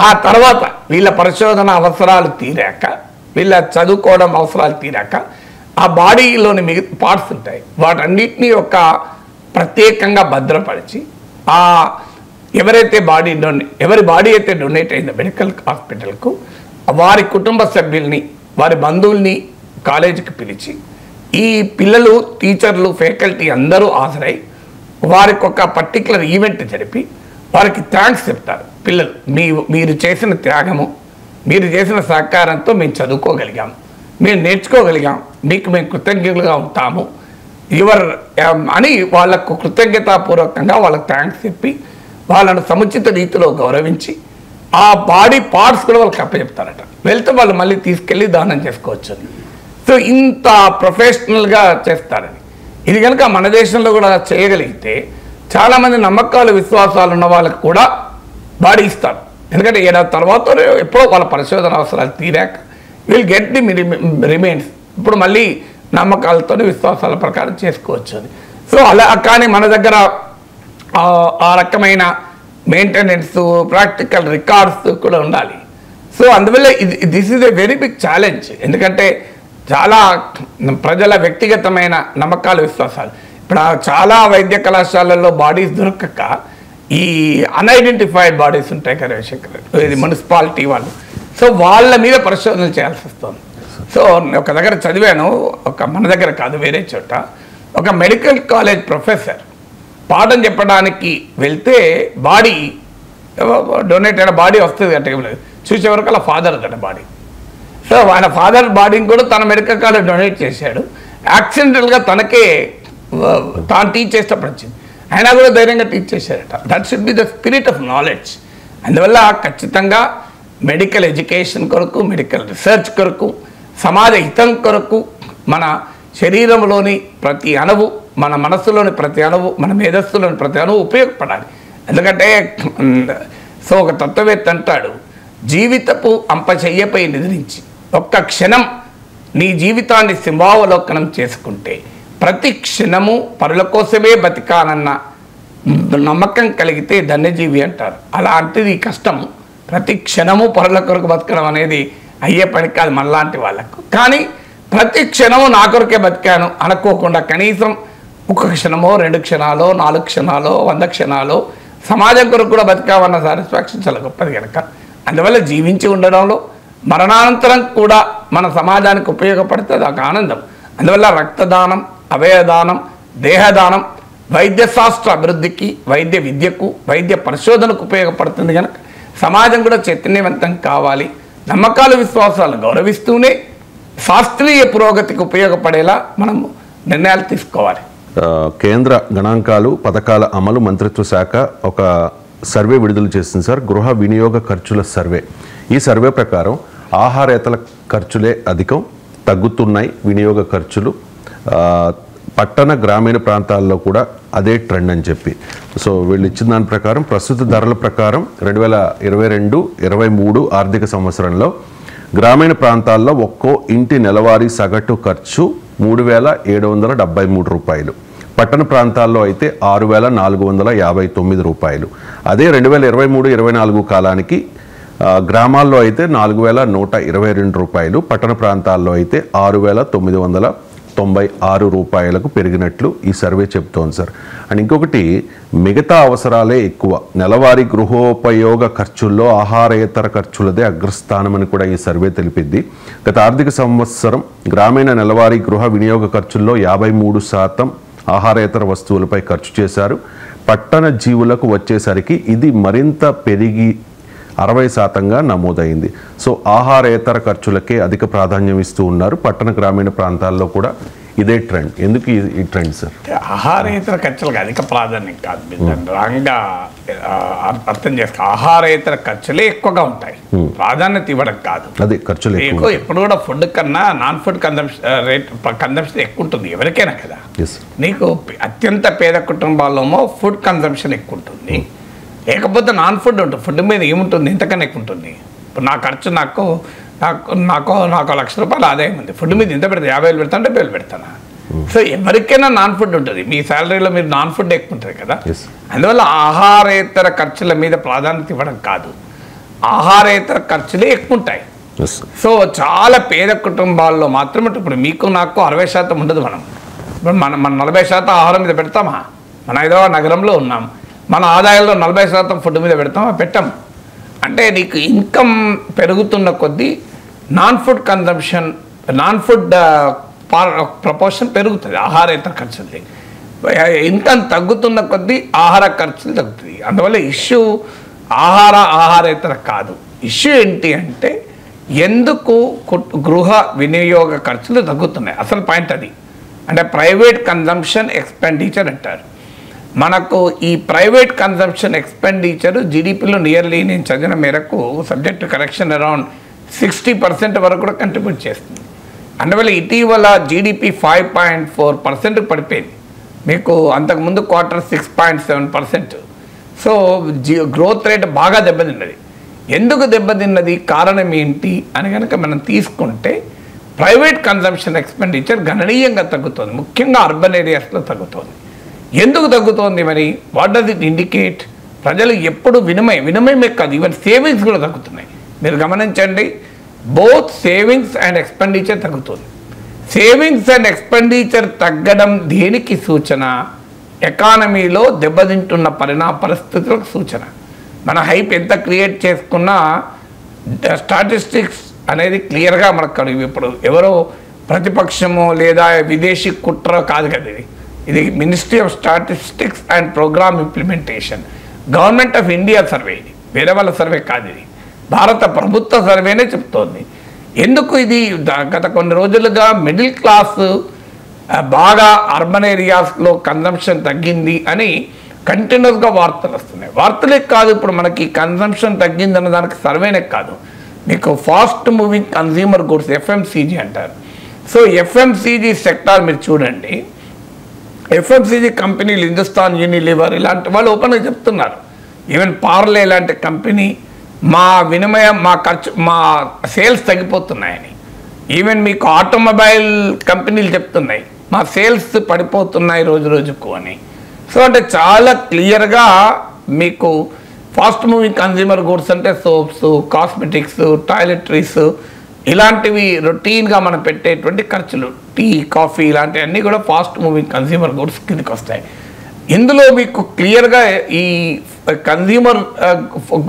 ఆ తర్వాత వీళ్ళ పరిశోధన అవసరాలు తీరాక, వీళ్ళ చదువుకోవడం అవసరాలు తీరాక ఆ బాడీలోని మిగతా పార్ట్స్ ఉంటాయి, వాటన్నిటినీ ఒక ప్రత్యేకంగా భద్రపరిచి ఎవరైతే ఎవరి బాడీ అయితే డొనేట్ అయిందో మెడికల్ హాస్పిటల్కు వారి కుటుంబ సభ్యుల్ని, వారి బంధువుల్ని కాలేజీకి పిలిచి ఈ పిల్లలు, టీచర్లు, ఫ్యాకల్టీ అందరూ హాజరై వారికి ఒక పర్టికులర్ ఈవెంట్ జరిపి వారికి థ్యాంక్స్ చెప్తారు. పిల్లలు మీరు చేసిన త్యాగము, మీరు చేసిన సహకారంతో మేము చదువుకోగలిగాం, మేము నేర్చుకోగలిగాం, మీకు మేము కృతజ్ఞతలుగా ఉంటాము అని వాళ్ళకు కృతజ్ఞతాపూర్వకంగా వాళ్ళకి థ్యాంక్స్ చెప్పి వాళ్ళను సముచిత రీతిలో గౌరవించి ఆ బాడీ పార్ట్స్ కూడా వాళ్ళకి అప్పచెప్తారట. వెళ్తే వాళ్ళు మళ్ళీ తీసుకెళ్ళి దానం చేసుకోవచ్చు. సో ఇంత ప్రొఫెషనల్గా చేస్తారని. ఇది కనుక మన దేశంలో కూడా చేయగలిగితే చాలామంది నమ్మకాలు, విశ్వాసాలు ఉన్న వాళ్ళకు కూడా బాడీ ఇస్తారు. ఎందుకంటే ఏడాది తర్వాత ఎప్పుడో వాళ్ళ పరిశోధన అవసరాలు తీరాక విల్ గెట్ ది రిమైన్స్. ఇప్పుడు మళ్ళీ నమ్మకాలతో, విశ్వాసాల ప్రకారం చేసుకోవచ్చు అని. సో అలా కానీ మన దగ్గర ఆ రకమైన మెయింటెనెన్స్, ప్రాక్టికల్ రికార్డ్స్ కూడా ఉండాలి. సో అందువల్ల this is a very big challenge. ఎందుకంటే చాలా ప్రజల వ్యక్తిగతమైన నమ్మకాలు, విశ్వాసాలు. ఇప్పుడు చాలా వైద్య కళాశాలల్లో బాడీస్ దొరకక ఈ అన్ఐడెంటిఫైడ్ బాడీస్ ఉంటాయి కదా శంకర్, ఇది మున్సిపాలిటీ వాళ్ళు, సో వాళ్ళ మీద పరిశోధనలు చేయాల్సి వస్తుంది. సో ఒక దగ్గర చదివాను, మన దగ్గర కాదు వేరే చోట, ఒక మెడికల్ కాలేజ్ ప్రొఫెసర్ పాఠం చెప్పడానికి వెళ్తే బాడీ డొనేట్ అయిన బాడీ వస్తుంది అంటే చూసే వరకు అలా ఫాదర్ అతడు బాడీ. సో ఆయన ఫాదర్ బాడీని కూడా తన మెడికల్ కాలేజ్ డొనేట్ చేశాడు. యాక్సిడెంటల్గా తనకే తాను టీచ్ చేసేటప్పుడు వచ్చింది, అయినా కూడా ధైర్యంగా టీచ్ చేశారట. That should be the spirit of knowledge. అందువల్ల ఖచ్చితంగా మెడికల్ ఎడ్యుకేషన్ కొరకు, మెడికల్ రీసెర్చ్ కొరకు, సమాజ హితం కొరకు మన శరీరంలోని ప్రతి అణువు, మన మనస్సులోని ప్రతి అణువు, మన మేధస్సులోని ప్రతి అణువు ఉపయోగపడాలి. ఎందుకంటే సో ఒక తత్వవేత్త అంటాడు, జీవితపు అంపశయ్యపై నిద్రించి ఒక్క క్షణం నీ జీవితాన్ని సింహావలోకనం చేసుకుంటే ప్రతి క్షణము పరుల కోసమే బతికానన్న నమ్మకం కలిగితే ధన్యజీవి అంటారు. అలాంటిది కష్టము, ప్రతి క్షణము పరుల కొరకు బతకడం అనేది అయ్యే పని కాదు మనలాంటి వాళ్ళకు. కానీ ప్రతి క్షణము నా కొరకే బతికాను అనుకోకుండా కనీసం ఒక క్షణమో, 2 క్షణాలో, 4 క్షణాలో, 100 క్షణాలో సమాజం కొరకు కూడా బతికామన్న సాటిస్ఫాక్షన్ చాలా గొప్పది కనుక అందువల్ల జీవించి ఉండడంలో మరణానంతరం కూడా మన సమాజానికి ఉపయోగపడుతుంది ఒక ఆనందం. అందువల్ల రక్తదానం, అవయవదానం, దేహదానం వైద్య శాస్త్ర అభివృద్ధికి, వైద్య విద్యకు, వైద్య పరిశోధనకు ఉపయోగపడుతుంది కనుక సమాజం కూడా చైతన్యవంతం కావాలి. నమ్మకాలు, విశ్వాసాలను గౌరవిస్తూనే శాస్త్రీయ పురోగతికి ఉపయోగపడేలా మనం నిర్ణయాలు తీసుకోవాలి. కేంద్ర గణాంకాలు, పథకాల అమలు మంత్రిత్వ శాఖ ఒక సర్వే విడుదల చేసింది సార్, గృహ వినియోగ ఖర్చుల సర్వే. ఈ సర్వే ప్రకారం ఆహారేతర ఖర్చులే అధికం, తగ్గుతున్నాయి వినియోగ ఖర్చులు. పట్టణ, గ్రామీణ ప్రాంతాల్లో కూడా అదే ట్రెండ్ అని చెప్పి. సో వీళ్ళు ఇచ్చిన దాని ప్రకారం ప్రస్తుత ధరల ప్రకారం 2022-23 ఆర్థిక సంవత్సరంలో గ్రామీణ ప్రాంతాల్లో ఒక్కో ఇంటి నెలవారీ సగటు ఖర్చు 3,773 రూపాయలు. పట్టణ ప్రాంతాల్లో అయితే 6,459 రూపాయలు. అదే 2023-24 కాలానికి గ్రామాల్లో అయితే 4,122 రూపాయలు, పట్టణ ప్రాంతాల్లో అయితే 6,996 రూపాయలకు పెరిగినట్లు ఈ సర్వే చెప్తోంది సార్. అండ్ ఇంకొకటి, మిగతా అవసరాలే ఎక్కువ. నెలవారీ గృహోపయోగ ఖర్చుల్లో ఆహారేతర ఖర్చులదే అగ్రస్థానమని కూడా ఈ సర్వే తెలిపింది. గత ఆర్థిక సంవత్సరం గ్రామీణ నెలవారీ గృహ వినియోగ ఖర్చుల్లో 53% ఆహారేతర వస్తువులపై ఖర్చు చేశారు. పట్టణ జీవులకు వచ్చేసరికి ఇది మరింత పెరిగి 60%గా నమోదైంది. సో ఆహారేతర ఖర్చులకే అధిక ప్రాధాన్యం ఇస్తూ ఉన్నారు. పట్టణ గ్రామీణ ప్రాంతాల్లో కూడా ఇదే ట్రెండ్. ఎందుకు ఈ ట్రెండ్ సార్? ఆహారేతర ఖర్చులకు అధిక ప్రాధాన్యం కాదు, రాంగ్గా అర్థం చేసుకో. ఆహారేతర ఖర్చులే ఎక్కువగా ఉంటాయి, ప్రాధాన్యత ఇవ్వడం కాదు. అదే ఖర్చులు ఎప్పుడు కూడా ఫుడ్ కన్నా నాన్ ఫుడ్ కన్జంప్షన్ ఎక్కువ ఉంటుంది ఎవరికైనా కదా. నీకు అత్యంత పేద కుటుంబాల్లోమో ఫుడ్ కన్జంప్షన్ ఎక్కువ ఉంటుంది, లేకపోతే నాన్ ఫుడ్ ఉంటుంది. ఫుడ్ మీద ఏముంటుంది, ఇంతకన్నా ఎక్కువ ఉంటుంది. ఇప్పుడు నా ఖర్చు నాకు ₹1,00,000 ఆదాయం ఉంది, ఫుడ్ మీద ఇంత పెడతా, 50,000 పెడతా అంటే 10,000 పెడతాను. సో ఎవరికైనా నాన్ ఫుడ్ ఉంటుంది, మీ శాలరీలో మీరు నాన్ ఫుడ్ ఎక్కువ ఉంటుంది కదా. అందువల్ల ఆహారేతర ఖర్చుల మీద ప్రాధాన్యత ఇవ్వడం కాదు, ఆహారేతర ఖర్చులే ఎక్కువ ఉంటాయి. సో చాలా పేద కుటుంబాల్లో మాత్రమే ఇప్పుడు మీకు నాకు 60% ఉండదు. మనం 40% ఆహారం మీద పెడతామా? మన హైదరాబాద్ నగరంలో ఉన్నాం, మన ఆదాయంలో 40% ఫుడ్ మీద పెడతామా? పెట్టాం. అంటే నీకు ఇన్కమ్ పెరుగుతున్న కొద్దీ non food consumption, non food proportion పెరుగుతుంది ఆహారేతర ఖర్చులది. ఇన్కమ్ తగ్గుతున్న కొద్దీ ఆహార ఖర్చులు తగ్గుతుంది. అందువల్ల ఇష్యూ ఆహారేతర కాదు. ఇష్యూ ఏంటి అంటే ఎందుకు గృహ వినియోగ ఖర్చులు తగ్గుతున్నాయి, అసలు పాయింట్ అది. అంటే ప్రైవేట్ కన్జంప్షన్ ఎక్స్పెండిచర్ అంటారు. మనకు ఈ ప్రైవేట్ కన్జంప్షన్ ఎక్స్పెండిచర్ జీడిపిలో నియర్లీ నేను చదివిన మేరకు సబ్జెక్ట్ కరెక్షన్ అరౌండ్ 60% వరకు కూడా కంట్రిబ్యూట్ చేస్తుంది. అందువల్ల ఇటీవల జీడిపి 5.4% పడిపోయింది. మీకు అంతకుముందు క్వార్టర్ 6.7%. సో గ్రోత్ రేట్ బాగా దెబ్బతిన్నది. ఎందుకు దెబ్బతిన్నది, కారణం ఏంటి అని కనుక మనం తీసుకుంటే ప్రైవేట్ కన్జంప్షన్ ఎక్స్పెండిచర్ గణనీయంగా తగ్గుతుంది, ముఖ్యంగా అర్బన్ ఏరియాస్లో తగ్గుతుంది. ఎందుకు తగ్గుతోంది మరి? What does it indicate? ప్రజలు ఎప్పుడు వినిమయమే కాదు, ఈవెన్ సేవింగ్స్ కూడా తగ్గుతున్నాయి. మీరు గమనించండి, బోత్ సేవింగ్స్ అండ్ ఎక్స్పెండిచర్ తగ్గుతుంది. సేవింగ్స్ అండ్ ఎక్స్పెండిచర్ తగ్గడం దేనికి సూచన? ఎకానమీలో దెబ్బతింటున్న పరిస్థితులకు సూచన. మన హైప్ ఎంత క్రియేట్ చేసుకున్నా స్టాటిస్టిక్స్ అనేది క్లియర్గా మనకు ఇప్పుడు ఎవరో ప్రతిపక్షము లేదా విదేశీ కుట్ర కాదు కదా ఇది ministry of statistics and programme implementation, government of India survey, ఇది వేరే వాళ్ళ సర్వే కాదు, ఇది భారత ప్రభుత్వ సర్వేనే చెప్తోంది. ఎందుకు ఇది గత కొన్ని రోజులుగా మిడిల్ క్లాస్ బాగా అర్బన్ ఏరియాస్లో కన్జంప్షన్ తగ్గింది అని కంటిన్యూస్గా వార్తలు వస్తున్నాయి. వార్తలే కాదు, ఇప్పుడు మనకి కన్జంప్షన్ తగ్గిందన్న దానికి సర్వేనే కాదు, మీకు fast moving consumer goods FMCG అంటారు. సో FMCG సెక్టార్ మీరు చూడండి, FMCG కంపెనీలు హిందుస్థాన్ యూనిలివర్ ఇలాంటి వాళ్ళు ఓపెన్గా చెప్తున్నారు. ఈవెన్ పార్లే ఇలాంటి కంపెనీ మా సేల్స్ తగ్గిపోతున్నాయని. ఈవెన్ మీకు ఆటోమొబైల్ కంపెనీలు చెప్తున్నాయి మా సేల్స్ పడిపోతున్నాయి రోజు రోజుకు అని. సో అంటే చాలా క్లియర్గా మీకు ఫాస్ట్ మూవింగ్ కన్జ్యూమర్ గుడ్స్ అంటే సోప్స్, కాస్మెటిక్స్, టాయిలెటరీస్ ఇలాంటివి రొటీన్గా మనం పెట్టేటువంటి ఖర్చులు, టీ, కాఫీ ఇలాంటివన్నీ కూడా ఫాస్ట్ మూవింగ్ కన్జ్యూమర్ గుడ్స్ కిందకి వస్తాయి. ఇందులో మీకు క్లియర్గా ఈ consumer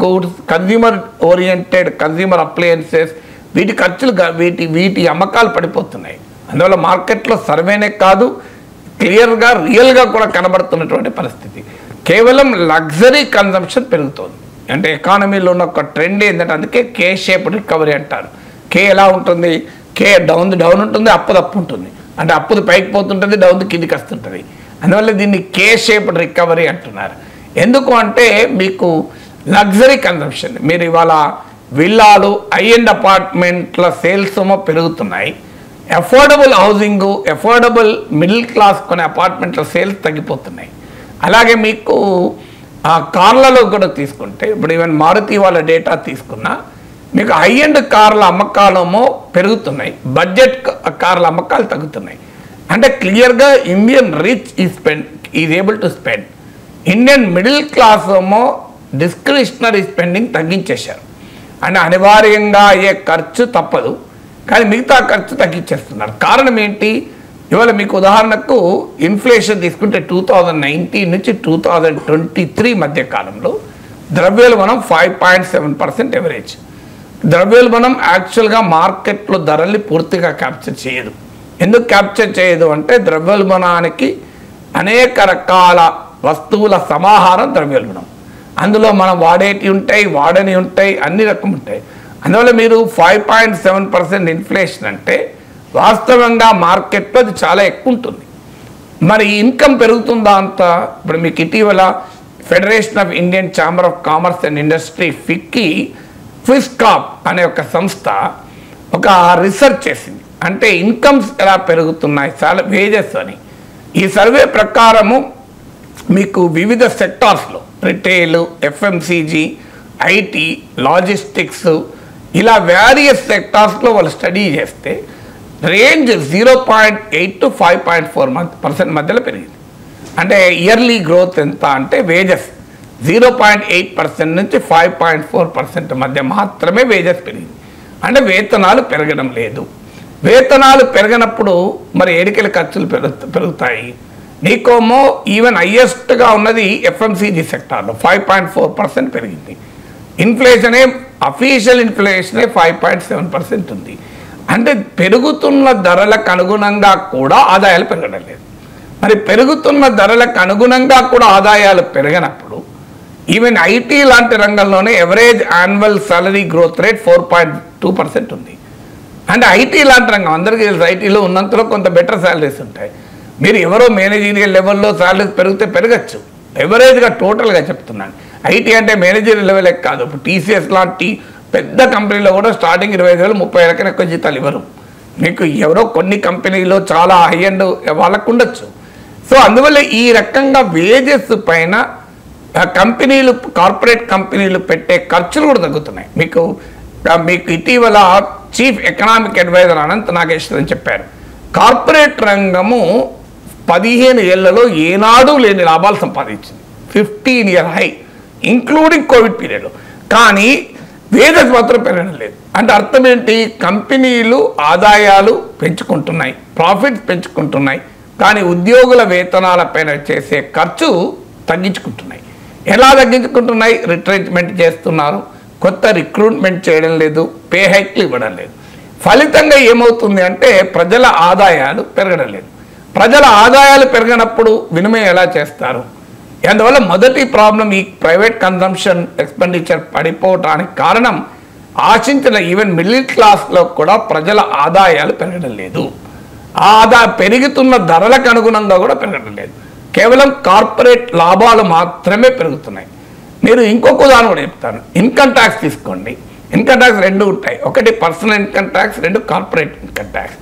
goods, consumer oriented consumer appliances వీటి ఖర్చులు వీటి అమ్మకాలు పడిపోతున్నాయి. అందువల్ల మార్కెట్లో సర్వేనే కాదు, క్లియర్గా రియల్గా కూడా కనబడుతున్నటువంటి పరిస్థితి. కేవలం లగ్జరీ కన్జంప్షన్ పెరుగుతోంది. అంటే ఎకానమీలో ఉన్న ఒక ట్రెండ్ ఏంటంటే అందుకే K షేప్ రికవరీ అంటారు. K ఎలా ఉంటుంది? K డౌన్ ఉంటుంది, అప్పు ఉంటుంది. అంటే అప్పుది పైకి పోతుంటుంది, డౌన్ కిందికి వస్తుంటుంది. అందువల్ల దీన్ని K షేప్ రికవరీ అంటున్నారు. ఎందుకు అంటే మీకు లగ్జరీ కన్జంప్షన్, మీరు ఇవాళ విల్లాలు, హై-ఎండ్ అపార్ట్మెంట్ల సేల్స్ ఏమో పెరుగుతున్నాయి, affordable housing, affordable middle class కొన్ని అపార్ట్మెంట్ల సేల్స్ తగ్గిపోతున్నాయి. అలాగే మీకు కార్లలో కూడా తీసుకుంటే ఇప్పుడు ఈవెన్ మారుతి వాళ్ళ డేటా తీసుకున్నా మీకు హై ఎండ్ కార్ల అమ్మకాలేమో పెరుగుతున్నాయి, బడ్జెట్ కార్ల అమ్మకాలు తగ్గుతున్నాయి. అంటే క్లియర్గా Indian rich is able to spend. Indian middle class ఏమో డిస్క్రిషనరీ స్పెండింగ్ తగ్గించేశారు. అంటే అనివార్యంగా అయ్యే ఖర్చు తప్పదు, కానీ మిగతా ఖర్చు తగ్గించేస్తున్నారు. కారణం ఏంటి? ఇవాళ మీకు ఉదాహరణకు ఇన్ఫ్లేషన్ తీసుకుంటే 2019 నుంచి 2023 మధ్య కాలంలో ద్రవ్యోల్బణం 5.7% ఎవరేజ్. ద్రవ్యోల్బణం యాక్చువల్గా మార్కెట్లో ధరల్ని పూర్తిగా క్యాప్చర్ చేయదు. ఎందుకు క్యాప్చర్ చేయదు అంటే ద్రవ్యోల్బణానికి అనేక రకాల వస్తువుల సమాహారం ద్రవ్యోల్బణం. అందులో మనం వాడేటి ఉంటాయి, వాడని ఉంటాయి, అన్ని రకం ఉంటాయి. అందువల్ల మీరు 5.7% ఇన్ఫ్లేషన్ అంటే వాస్తవంగా మార్కెట్లో అది చాలా ఎక్కువ ఉంటుంది. మరి ఇన్కమ్ పెరుగుతుందా అంత? ఇప్పుడు మీకు ఇటీవల federation of Indian chamber of commerce and industry ఫిస్కాప్ అనే ఒక సంస్థ ఒక రీసెర్చ్ చేసింది. అంటే ఇన్కమ్స్ ఎలా పెరుగుతున్నాయి, చాలా వేజెస్ అని. ఈ సర్వే ప్రకారము మీకు వివిధ సెక్టార్స్లో రిటైల్, ఎఫ్ఎంసీజీ, ఐటీ, లాజిస్టిక్స్ ఇలా వేరియస్ సెక్టార్స్లో వాళ్ళు స్టడీ చేస్తే రేంజ్ 0.8 to 5.4% మధ్యలో పెరిగింది. అంటే ఇయర్లీ గ్రోత్ ఎంత అంటే వేజెస్ 0.8% నుంచి 5.4% మధ్య మాత్రమే వేజెస్ పెరిగింది. అంటే వేతనాలు పెరగడం లేదు. వేతనాలు పెరగనప్పుడు మరి ఎడికల ఖర్చులు పెరుగుతాయి. నీకోమో ఈవెన్ హైయెస్ట్గా ఉన్నది ఎఫ్ఎంసీజీ సెక్టార్లో 5.4% పెరిగింది. ఇన్ఫ్లేషనే అఫీషియల్ ఇన్ఫ్లేషనే 5.7% ఉంది. అంటే పెరుగుతున్న ధరలకు అనుగుణంగా కూడా ఆదాయాలు పెరగడం లేదు. మరి పెరుగుతున్న ధరలకు అనుగుణంగా కూడా ఆదాయాలు పెరగనప్పుడు ఈవెన్ ఐటీ లాంటి రంగంలోనే average annual salary growth rate 4.2% ఉంది. అంటే ఐటీ లాంటి రంగం అందరికీ తెలుసు, ఐటీలో ఉన్నంతలో కొంత బెటర్ శాలరీస్ ఉంటాయి. మీరు ఎవరో మేనేజీరియల్ లెవెల్లో శాలరీస్ పెరిగితే పెరగచ్చు, ఎవరేజ్గా టోటల్గా చెప్తున్నాను. ఐటీ అంటే మేనేజీరియల్ లెవెల్ కాదు. ఇప్పుడు టీసీఎస్ లాంటి పెద్ద కంపెనీలో కూడా స్టార్టింగ్ 25,000 30,000 ఎక్కువ జీతాలు ఇవ్వరు. మీకు ఎవరో కొన్ని కంపెనీలో చాలా హై ఎండ్ వాళ్ళకు ఉండొచ్చు. సో అందువల్ల ఈ రకంగా వేజెస్ పైన కంపెనీలు, కార్పొరేట్ కంపెనీలు పెట్టే ఖర్చులు కూడా తగ్గుతున్నాయి. మీకు ఇటీవల chief economic adviser Anant Nageswaran చెప్పారు, కార్పొరేట్ రంగము 15 ఏళ్లలో ఏనాడు లేని లాభాలు సంపాదించింది, 15 year హై ఇంక్లూడింగ్ కోవిడ్ పీరియడ్లో. కానీ వేజెస్ మాత్రం పెరగడం లేదు. అంటే అర్థం ఏంటి? కంపెనీలు ఆదాయాలు పెంచుకుంటున్నాయి, ప్రాఫిట్స్ పెంచుకుంటున్నాయి, కానీ ఉద్యోగుల వేతనాల పైన చేసే ఖర్చు తగ్గించుకుంటున్నాయి. ఎలా తగ్గించుకుంటున్నాయి? రిట్రెంచ్మెంట్ చేస్తున్నారు, కొత్త రిక్రూట్మెంట్ చేయడం లేదు, పే హైక్లు ఇవ్వడం లేదు. ఫలితంగా ఏమవుతుంది అంటే ప్రజల ఆదాయాలు పెరగడం లేదు. ప్రజల ఆదాయాలు పెరగనప్పుడు వినిమయం ఎలా చేస్తారు? అందువల్ల మొదటి ప్రాబ్లం ఈ ప్రైవేట్ కన్జంప్షన్ ఎక్స్పెండిచర్ పడిపోవటానికి కారణం ఆశించిన ఈవెన్ మిడిల్ క్లాస్లో కూడా ప్రజల ఆదాయాలు పెరగడం లేదు. పెరుగుతున్న ధరలకు అనుగుణంగా కూడా పెరగడం లేదు. కేవలం కార్పొరేట్ లాభాలు మాత్రమే పెరుగుతున్నాయి. మీరు ఇంకొక ఉదాహరణ కూడా చెప్తాను. ఇన్కమ్ ట్యాక్స్ తీసుకోండి. ఇన్కమ్ ట్యాక్స్ 2 ఉంటాయి, ఒకటి personal income tax, 2 corporate income tax.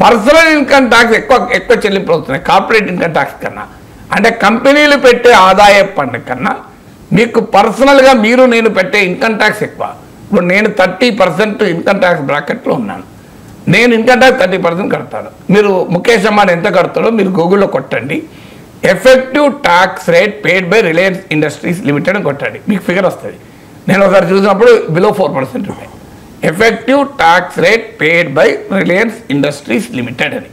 Personal income tax ఎక్కువ చెల్లింపులు అవుతున్నాయి కార్పొరేట్ ఇన్కమ్ ట్యాక్స్ కన్నా. అంటే కంపెనీలు పెట్టే ఆదాయ పన్ను కన్నా మీకు పర్సనల్గా నేను పెట్టే ఇన్కమ్ ట్యాక్స్ ఎక్కువ. ఇప్పుడు నేను 30% ఇన్కమ్ ట్యాక్స్ బ్రాకెట్లో ఉన్నాను. నేను ఇన్కమ్ ట్యాక్స్ 30% కడతాను. మీరు ముఖేష్ అంబానీ ఎంత కడతాడో మీరు గూగుల్లో కొట్టండి, effective tax rate paid by Reliance industries limited అని కొట్టండి, మీకు ఫిగర్ వస్తుంది. నేను ఒకసారి చూసినప్పుడు బిలో 4% ఉంటాయి. Effective tax rate paid by Reliance industries limited అని.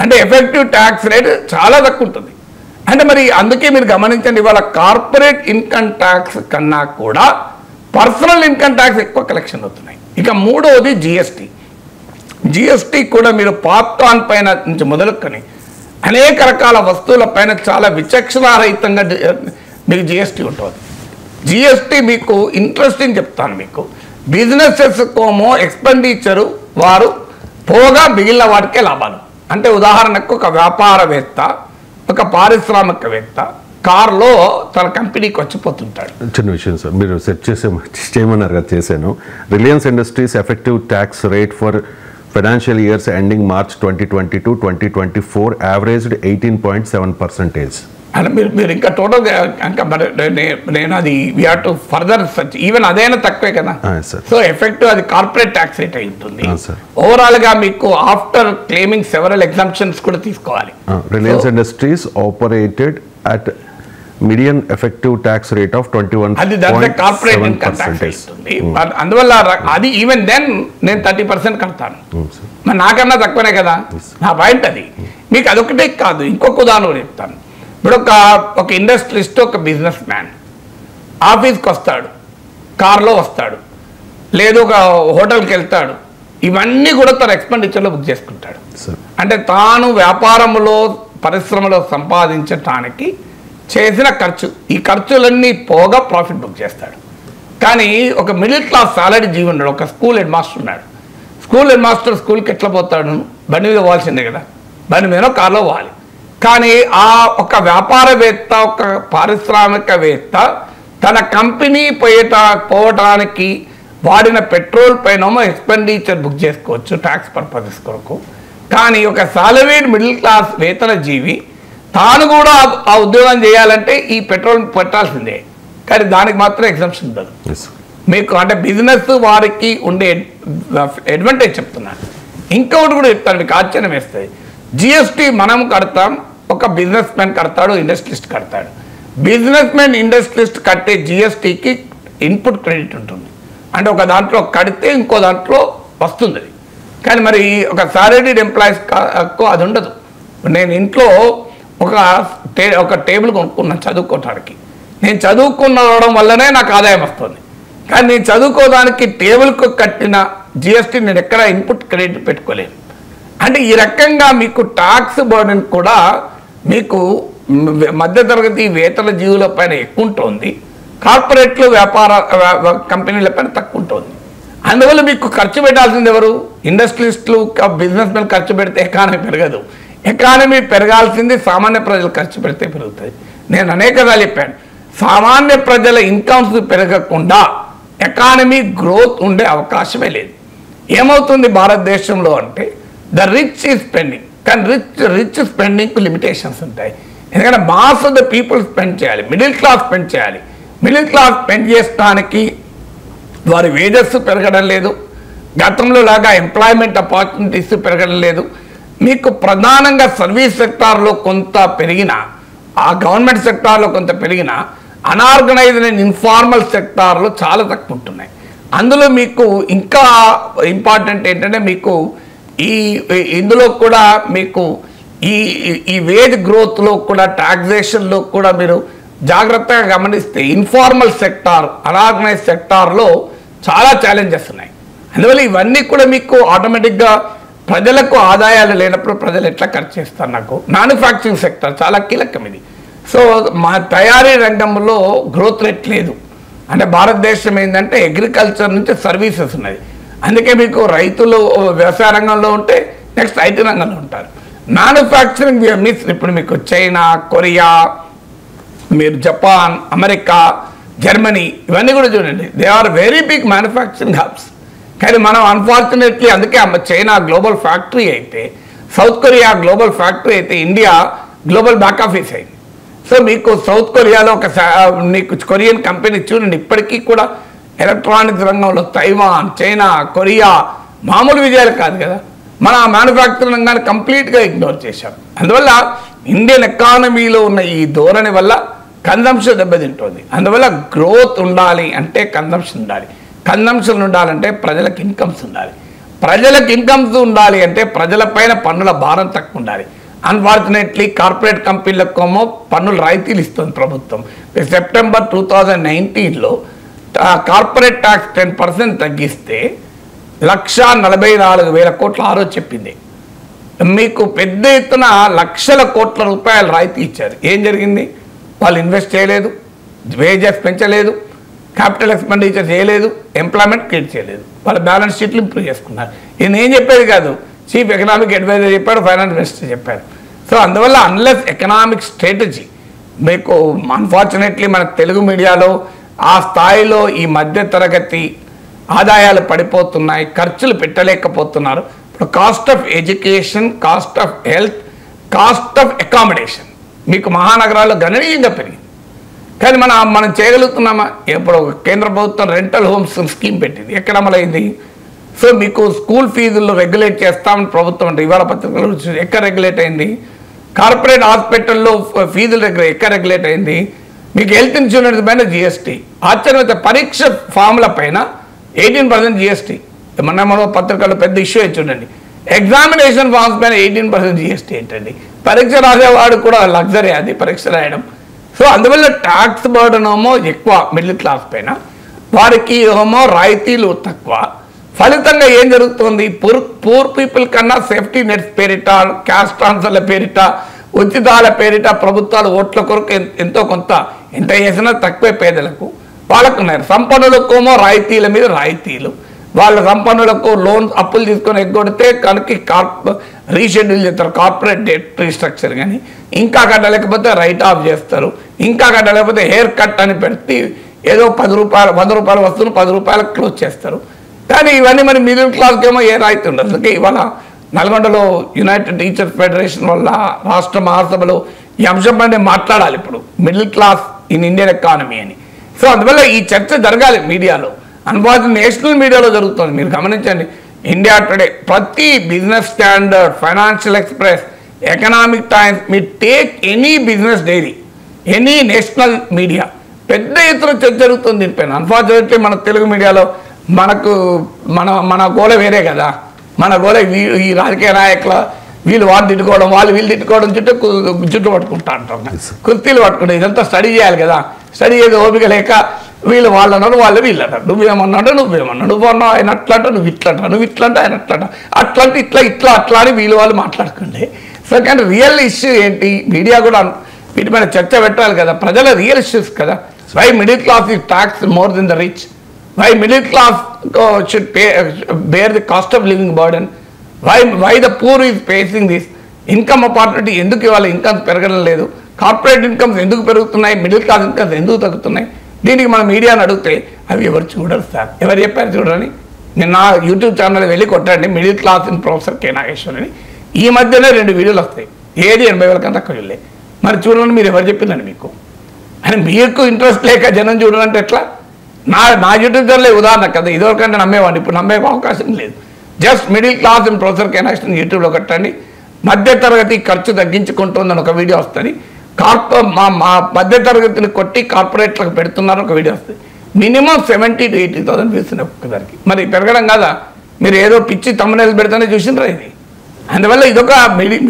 అంటే ఎఫెక్టివ్ ట్యాక్స్ రేట్ చాలా తక్కువ ఉంటుంది. అంటే మరి అందుకే మీరు గమనించండి, ఇవాళ కార్పొరేట్ ఇన్కమ్ ట్యాక్స్ కన్నా కూడా పర్సనల్ ఇన్కమ్ ట్యాక్స్ ఎక్కువ కలెక్షన్ అవుతున్నాయి. ఇక మూడవది జిఎస్టీ కూడా మీరు పాప్కార్న్ పైన నుంచి మొదలుకొని అనేక రకాల వస్తువుల పైన చాలా విచక్షణారహితంగా మీకు జిఎస్టీ ఉంటుంది. జిఎస్టీ మీకు ఇంట్రెస్టింగ్ చెప్తాను. మీకు బిజినెసెస్ కోమో ఎక్స్పెండిచరు వారు పోగా మిగిలిన వాటికే లాభాలు. అంటే ఉదాహరణకు ఒక వ్యాపారవేత్త, ఒక పారిశ్రామికవేత్త కార్లో తన కంపెనీకి వచ్చిపోతుంటాడు. చిన్న విషయం సార్, మీరు సెట్ చేయమన్నారు కదా, చేశాను. Reliance industries effective tax rate for financial years ending March 2022-2024 యావరేజ్డ్ 18.7%. అంటే మీరు ఇంకా టోటల్గా ఇంకా నేను అది we have to further search, even అదైనా తక్కువే కదా. సో ఎఫెక్టివ్ అది కార్పొరేట్ ట్యాక్స్ రేట్ అయి ఉంటుంది. ఓవరాల్గా మీకు ఆఫ్టర్ క్లెయిమింగ్ సెవరల్ ఎగ్జామ్షన్స్ కూడా తీసుకోవాలి. Reliance industries operated at median effective tax rate of 21%. అది దాంట్లో కార్పొరేట్ ఇన్కమ్ ట్యాక్స్ అవుతుంది. అందువల్ల అది ఈవెన్ దెన్ నేను 30% కడతాను. మరి నాకన్నా తక్కువనే కదా నా పాయింట్. అది మీకు అదొకటే కాదు, ఇంకొక ఉదాహరణ చెప్తాను. ఇప్పుడు ఒక ఇండస్ట్రియలిస్ట్, ఒక బిజినెస్ మ్యాన్ ఆఫీస్కి వస్తాడు, కార్లో వస్తాడు, లేదు ఒక హోటల్కి వెళ్తాడు, ఇవన్నీ కూడా తన ఎక్స్పెండిచర్లో బుక్ చేసుకుంటాడు. అంటే తాను వ్యాపారంలో పరిశ్రమలో సంపాదించటానికి చేసిన ఖర్చు, ఈ ఖర్చులన్నీ పోగా ప్రాఫిట్ బుక్ చేస్తాడు. కానీ ఒక మిడిల్ క్లాస్ సాలరీ జీవి ఉన్నాడు, ఒక స్కూల్ హెడ్ మాస్టర్ ఉన్నాడు. స్కూల్ హెడ్ మాస్టర్ స్కూల్కి ఎట్లా పోతాడు? బండి మీద పోవాల్సిందే కదా, బండి మీద కార్లో పోవాలి. కానీ ఆ ఒక వ్యాపారవేత్త, ఒక పారిశ్రామికవేత్త తన కంపెనీ పోవటానికి వాడిన పెట్రోల్ పైన ఎక్స్పెండిచర్ బుక్ చేసుకోవచ్చు ట్యాక్స్ పర్పసెస్ కొరకు. కానీ ఒక సాలరీడ్ మిడిల్ క్లాస్ వేతన జీవి తాను కూడా ఆ ఉద్యోగం చేయాలంటే ఈ పెట్రోల్ పెట్టాల్సిందే, కానీ దానికి మాత్రం ఎగ్జంప్షన్ ఉండదు మీకు. అంటే బిజినెస్ వారికి ఉండే అడ్వాంటేజ్ చెప్తున్నాను. ఇంకొకటి కూడా చెప్తాను, మీకు ఆశ్చర్యం వేస్తుంది. జిఎస్టీ మనం కడతాం, ఒక బిజినెస్ మ్యాన్ కడతాడు, ఇండస్ట్రియలిస్ట్ కడతాడు. బిజినెస్ మ్యాన్, ఇండస్ట్రియలిస్ట్ కట్టే జిఎస్టీకి ఇన్పుట్ క్రెడిట్ ఉంటుంది. అంటే ఒక దాంట్లో కడితే ఇంకో దాంట్లో వస్తుంది. కానీ మరి ఒక సాలరీడ్ ఎంప్లాయీస్కు అది ఉండదు. నేను ఇంట్లో ఒక టేబుల్ కొనుక్కున్నాను చదువుకోవటానికి. నేను చదువుకున్నడం వల్లనే నాకు ఆదాయం వస్తుంది. కానీ నేను చదువుకోవడానికి టేబుల్కు కట్టిన జిఎస్టీ నేను ఎక్కడ ఇన్పుట్ క్రెడిట్ పెట్టుకోలేను. అంటే ఈ రకంగా మీకు ట్యాక్స్ బర్డెన్ కూడా మీకు మధ్యతరగతి వేతన జీవుల పైన ఎక్కువ ఉంటుంది, కార్పొరేట్లు వ్యాపార కంపెనీల పైన తక్కువ ఉంటుంది. అందువల్ల మీకు ఖర్చు పెట్టాల్సింది ఎవరు? ఇండస్ట్రియలిస్టులు, బిజినెస్ మెన్ ఖర్చు పెడితే ఎకానమీ పెరగదు. ఎకానమీ పెరగాల్సింది సామాన్య ప్రజలు ఖర్చు పెడితే పెరుగుతుంది. నేను అనేకసార్లు చెప్పాను, సామాన్య ప్రజల ఇన్కమ్స్ పెరగకుండా ఎకానమీ గ్రోత్ ఉండే అవకాశమే లేదు. ఏమవుతుంది భారతదేశంలో అంటే ద రిచ్ ఈజ్ స్పెండింగ్, కానీ రిచ్ స్పెండింగ్కి లిమిటేషన్స్ ఉంటాయి. ఎందుకంటే mass of the people spend చేయాలి, మిడిల్ క్లాస్ స్పెండ్ చేయాలి. మిడిల్ క్లాస్ స్పెండ్ చేయడానికి వారి వేజెస్ పెరగడం లేదు, గతంలో లాగా ఎంప్లాయ్మెంట్ ఆపర్చునిటీస్ పెరగడం లేదు. మీకు ప్రధానంగా సర్వీస్ సెక్టార్లో కొంత పెరిగిన, ఆ గవర్నమెంట్ సెక్టార్లో కొంత పెరిగిన, అనార్గనైజ్డ్ అండ్ ఇన్ఫార్మల్ సెక్టార్లో చాలా తక్కువ ఉంటున్నాయి. అందులో మీకు ఇంకా ఇంపార్టెంట్ ఏంటంటే మీకు ఇందులో కూడా మీకు ఈ వేజ్ గ్రోత్లో కూడా టాక్సేషన్లో కూడా మీరు జాగ్రత్తగా గమనిస్తే ఇన్ఫార్మల్ సెక్టార్, అనార్గనైజ్ సెక్టార్లో చాలా ఛాలెంజెస్ ఉన్నాయి. అందువల్ల ఇవన్నీ కూడా మీకు ఆటోమేటిక్గా ప్రజలకు ఆదాయాలు లేనప్పుడు ప్రజలు ఎట్లా ఖర్చు చేస్తారు? నాకు మ్యానుఫ్యాక్చరింగ్ సెక్టర్ చాలా కీలకం ఇది. సో మా తయారీ రంగంలో గ్రోత్ రేట్ లేదు. అంటే భారతదేశం ఏంటంటే అగ్రికల్చర్ నుంచి సర్వీసెస్ ఉన్నది. అందుకే మీకు రైతులు వ్యవసాయ రంగంలో ఉంటే నెక్స్ట్ ఐటీ రంగంలో ఉంటారు. మ్యానుఫ్యాక్చరింగ్ మీన్స్ ఇప్పుడు మీకు చైనా, కొరియా, మీరు జపాన్, అమెరికా, జర్మనీ ఇవన్నీ కూడా చూడండి, they are very big manufacturing hubs. కానీ మనం అన్ఫార్చునేట్లీ అందుకే చైనా గ్లోబల్ ఫ్యాక్టరీ అయితే, సౌత్ కొరియా గ్లోబల్ ఫ్యాక్టరీ అయితే, ఇండియా గ్లోబల్ బ్యాక్ ఆఫీస్ అయింది. సో మీకు సౌత్ కొరియాలో మీకు కొరియన్ కంపెనీ చూడండి, ఇప్పటికీ కూడా ఎలక్ట్రానిక్స్ రంగంలో తైవాన్, చైనా, కొరియా మామూలు విజయాలు కాదు కదా. మన మ్యానుఫ్యాక్చరింగ్ రంగాన్ని కంప్లీట్గా ఇగ్నోర్ చేశాం. అందువల్ల ఇండియన్ ఎకానమీలో ఉన్న ఈ ధోరణి వల్ల కన్జంప్షన్ దెబ్బతింటుంది. అందువల్ల గ్రోత్ ఉండాలి అంటే కన్జంప్షన్ ఉండాలి, కన్జంప్షన్ ఉండాలంటే ప్రజలకు ఇన్కమ్స్ ఉండాలి, ప్రజలకు ఇన్కమ్స్ ఉండాలి అంటే ప్రజలపైన పన్నుల భారం తక్కువ ఉండాలి. అన్ఫార్చునేట్లీ కార్పొరేట్ కంపెనీలకేమో పన్నులు రాయితీలు ఇస్తుంది ప్రభుత్వం. సెప్టెంబర్ 2019లో కార్పొరేట్ ట్యాక్స్ 10% తగ్గిస్తే 1,44,000 కోట్ల ఆ రోజు చెప్పింది. మీకు పెద్ద ఎత్తున లక్షల కోట్ల రూపాయలు రాయితీ ఇచ్చారు. ఏం జరిగింది? వాళ్ళు ఇన్వెస్ట్ చేయలేదు, వేజెస్ పెంచలేదు, క్యాపిటల్ ఎక్స్పెండిచర్ చేయలేదు, ఎంప్లాయ్మెంట్ క్రియేట్ చేయలేదు, వాళ్ళ బ్యాలెన్స్ షీట్లు ఇంప్రూవ్ చేసుకున్నారు. ఇది నేను చెప్పేది కాదు, చీఫ్ ఎకనామిక్ అడ్వైజర్ చెప్పారు, ఫైనాన్స్ మినిస్టర్ చెప్పారు. సో అందువల్ల అన్లెస్ ఎకనామిక్ స్ట్రాటజీ మీకు అన్ఫార్చునేట్లీ మన తెలుగు మీడియాలో ఆ స్థాయిలో ఈ మధ్య తరగతి ఆదాయాలు పడిపోతున్నాయి, ఖర్చులు పెట్టలేకపోతున్నారు. ఇప్పుడు cost of education, cost of health, cost of accommodation మీకు మహానగరాల్లో గణనీయంగా పెరిగింది. కానీ మనం చేయగలుగుతున్నామా? ఇప్పుడు కేంద్ర ప్రభుత్వం రెంటల్ హోమ్స్ స్కీమ్ పెట్టింది, ఎక్కడ అమలైంది? సో మీకు స్కూల్ ఫీజుల్లో రెగ్యులేట్ చేస్తామని ప్రభుత్వం అంటే ఇవాళ పత్రికలు ఎక్కడ రెగ్యులేట్ అయింది? కార్పొరేట్ హాస్పిటల్లో ఫీజులు ఎక్కడ రెగ్యులేట్ అయింది? మీకు హెల్త్ ఇన్సూరెన్స్ పైన జిఎస్టీ, ఆశ్చర్యమైతే పరీక్ష ఫామ్ల పైన 18% జిఎస్టీ. మన పత్రికల్లో పెద్ద ఇష్యూ చూడండి. ఎగ్జామినేషన్ ఫామ్స్ పైన 18% జిఎస్టీ ఏంటండి? పరీక్ష రాసేవాడు కూడా లగ్జరీ అది పరీక్ష రాయడం. సో అందువల్ల ట్యాక్స్ బర్డన్ ఏమో ఎక్కువ మిడిల్ క్లాస్ పైన, వారికి ఏమో రాయితీలు తక్కువ. ఫలితంగా ఏం జరుగుతుంది? పూర్ పీపుల్ కన్నా సేఫ్టీ నెట్స్ పేరిట, క్యాష్ ట్రాన్స్ఫర్ల పేరిట, ఉచితాల పేరిట ప్రభుత్వాలు ఓట్ల కొరకు ఎంతో కొంత ఎంత చేసినా తక్కువే పేదలకు. వాళ్ళకు ఉన్నారు. సంపన్నులకేమో రాయితీల మీద రాయితీలు, వాళ్ళ సంపన్నులకు లోన్ అప్పులు తీసుకొని ఎగ్గొడితే కనుక రీషెడ్యూల్ చేస్తారు, కార్పొరేట్ డెట్ రీస్ట్రక్చర్. కానీ ఇంకా కట్టలేకపోతే రైట్ ఆఫ్ చేస్తారు, ఇంకా కట్టలేకపోతే హెయిర్ కట్ అని పెడితే ఏదో 10 రూపాయలు 100 రూపాయల వస్తువులు 10 రూపాయలకు క్లోజ్ చేస్తారు. కానీ ఇవన్నీ మరి మిడిల్ క్లాస్కి ఏమో ఏ రాయితీ ఉండదు. అందుకే ఇవాళ నల్గొండలో యునైటెడ్ టీచర్స్ ఫెడరేషన్ వల్ల రాష్ట్ర మహాసభలో ఈ అంశం పైన మాట్లాడాలి ఇప్పుడు, middle class in Indian economy అని. సో అందువల్ల ఈ చర్చ జరగాలి మీడియాలో. అనుభవం నేషనల్ మీడియాలో జరుగుతుంది. మీరు గమనించండి, ఇండియా టుడే, ప్రతి Business Standard, Financial Express, Economic Times, మీ take any business diary, any national media, పెద్ద ఎత్తున చర్చ జరుగుతుంది దీనిపైన. అన్ఫార్చునేట్లీ మన తెలుగు మీడియాలో మన గోల వేరే కదా. మన గోల ఈ రాజకీయ నాయకుల వాళ్ళు తిట్టుకోవడం, వీళ్ళు తిట్టుకోవడం, జుట్టు పట్టుకుంటా అంటారు, కుర్తీలు పట్టుకుంటే ఇదంతా స్టడీ చేయాలి కదా. స్టడీ చేసి ఓపిక లేక వీళ్ళు వాళ్ళు అన్నారు, వాళ్ళు వీళ్ళు అంటారు. నువ్వేమన్నాడు నువ్వన్నావు, ఆయన అట్లా అంట, నువ్వు ఇట్లా అంట, నువ్వు ఇట్లా అంటే ఆయన అట్లా అంట, అట్లా అంటే ఇట్లా అట్లా అని వాళ్ళు మాట్లాడుకుంటే. సో కానీ రియల్ ఇష్యూ ఏంటి? మీడియా కూడా వీటి మీద చర్చ పెట్టాలి కదా, ప్రజల రియల్ ఇష్యూస్ కదా. Why middle class is tax more than the rich? Why middle class should bear the cost of living burden? Why the poor is facing this? Income opportunity ఎందుకు ఇవాళ ఇన్కమ్స్ పెరగడం లేదు? కార్పొరేట్ ఇన్కమ్స్ ఎందుకు పెరుగుతున్నాయి? మిడిల్ క్లాస్ ఇన్కమ్స్ ఎందుకు తగ్గుతున్నాయి? దీనికి మన మీడియాని అడిగితే అవి ఎవరు చూడరు సార్. ఎవరు చెప్పారు చూడని? నేను నా యూట్యూబ్ ఛానల్ వెళ్ళి కొట్టండి middle class in professor K Nageshwar అని. ఈ మధ్యనే 2 వీడియోలు వస్తాయి, ఏది 80,000 కన్నా తక్కువ వెళ్ళే. మరి చూడండి, మీరు ఎవరు చెప్పిందండి మీకు? అని మీకు ఇంట్రెస్ట్ లేక జనం చూడాలంటే ఎట్లా? నా యూట్యూబ్ ఛానల్ ఉదాహరణ కదా, ఇదివరకంటే నమ్మేవాడిని, ఇప్పుడు నమ్మే అవకాశం లేదు. Just middle class and professor K Nageshwar యూట్యూబ్లో కట్టండి. మధ్యతరగతి ఖర్చు తగ్గించుకుంటుందని ఒక వీడియో వస్తుంది. మా మధ్యతరగతిని కొట్టి కార్పొరేట్లకు పెడుతున్నారు ఒక వీడియో వస్తుంది. మినిమం 70,000 to 80,000 వ్యూస్ ఒక్కదానికి. మరి పెరగడం కదా? మీరు ఏదో పిచ్చి తమ్మునేలు పెడితేనే చూసినరా ఇది? అందువల్ల ఇదొక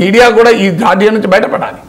మీడియా కూడా ఈ జాడ్యం నుంచి బయటపడాలి.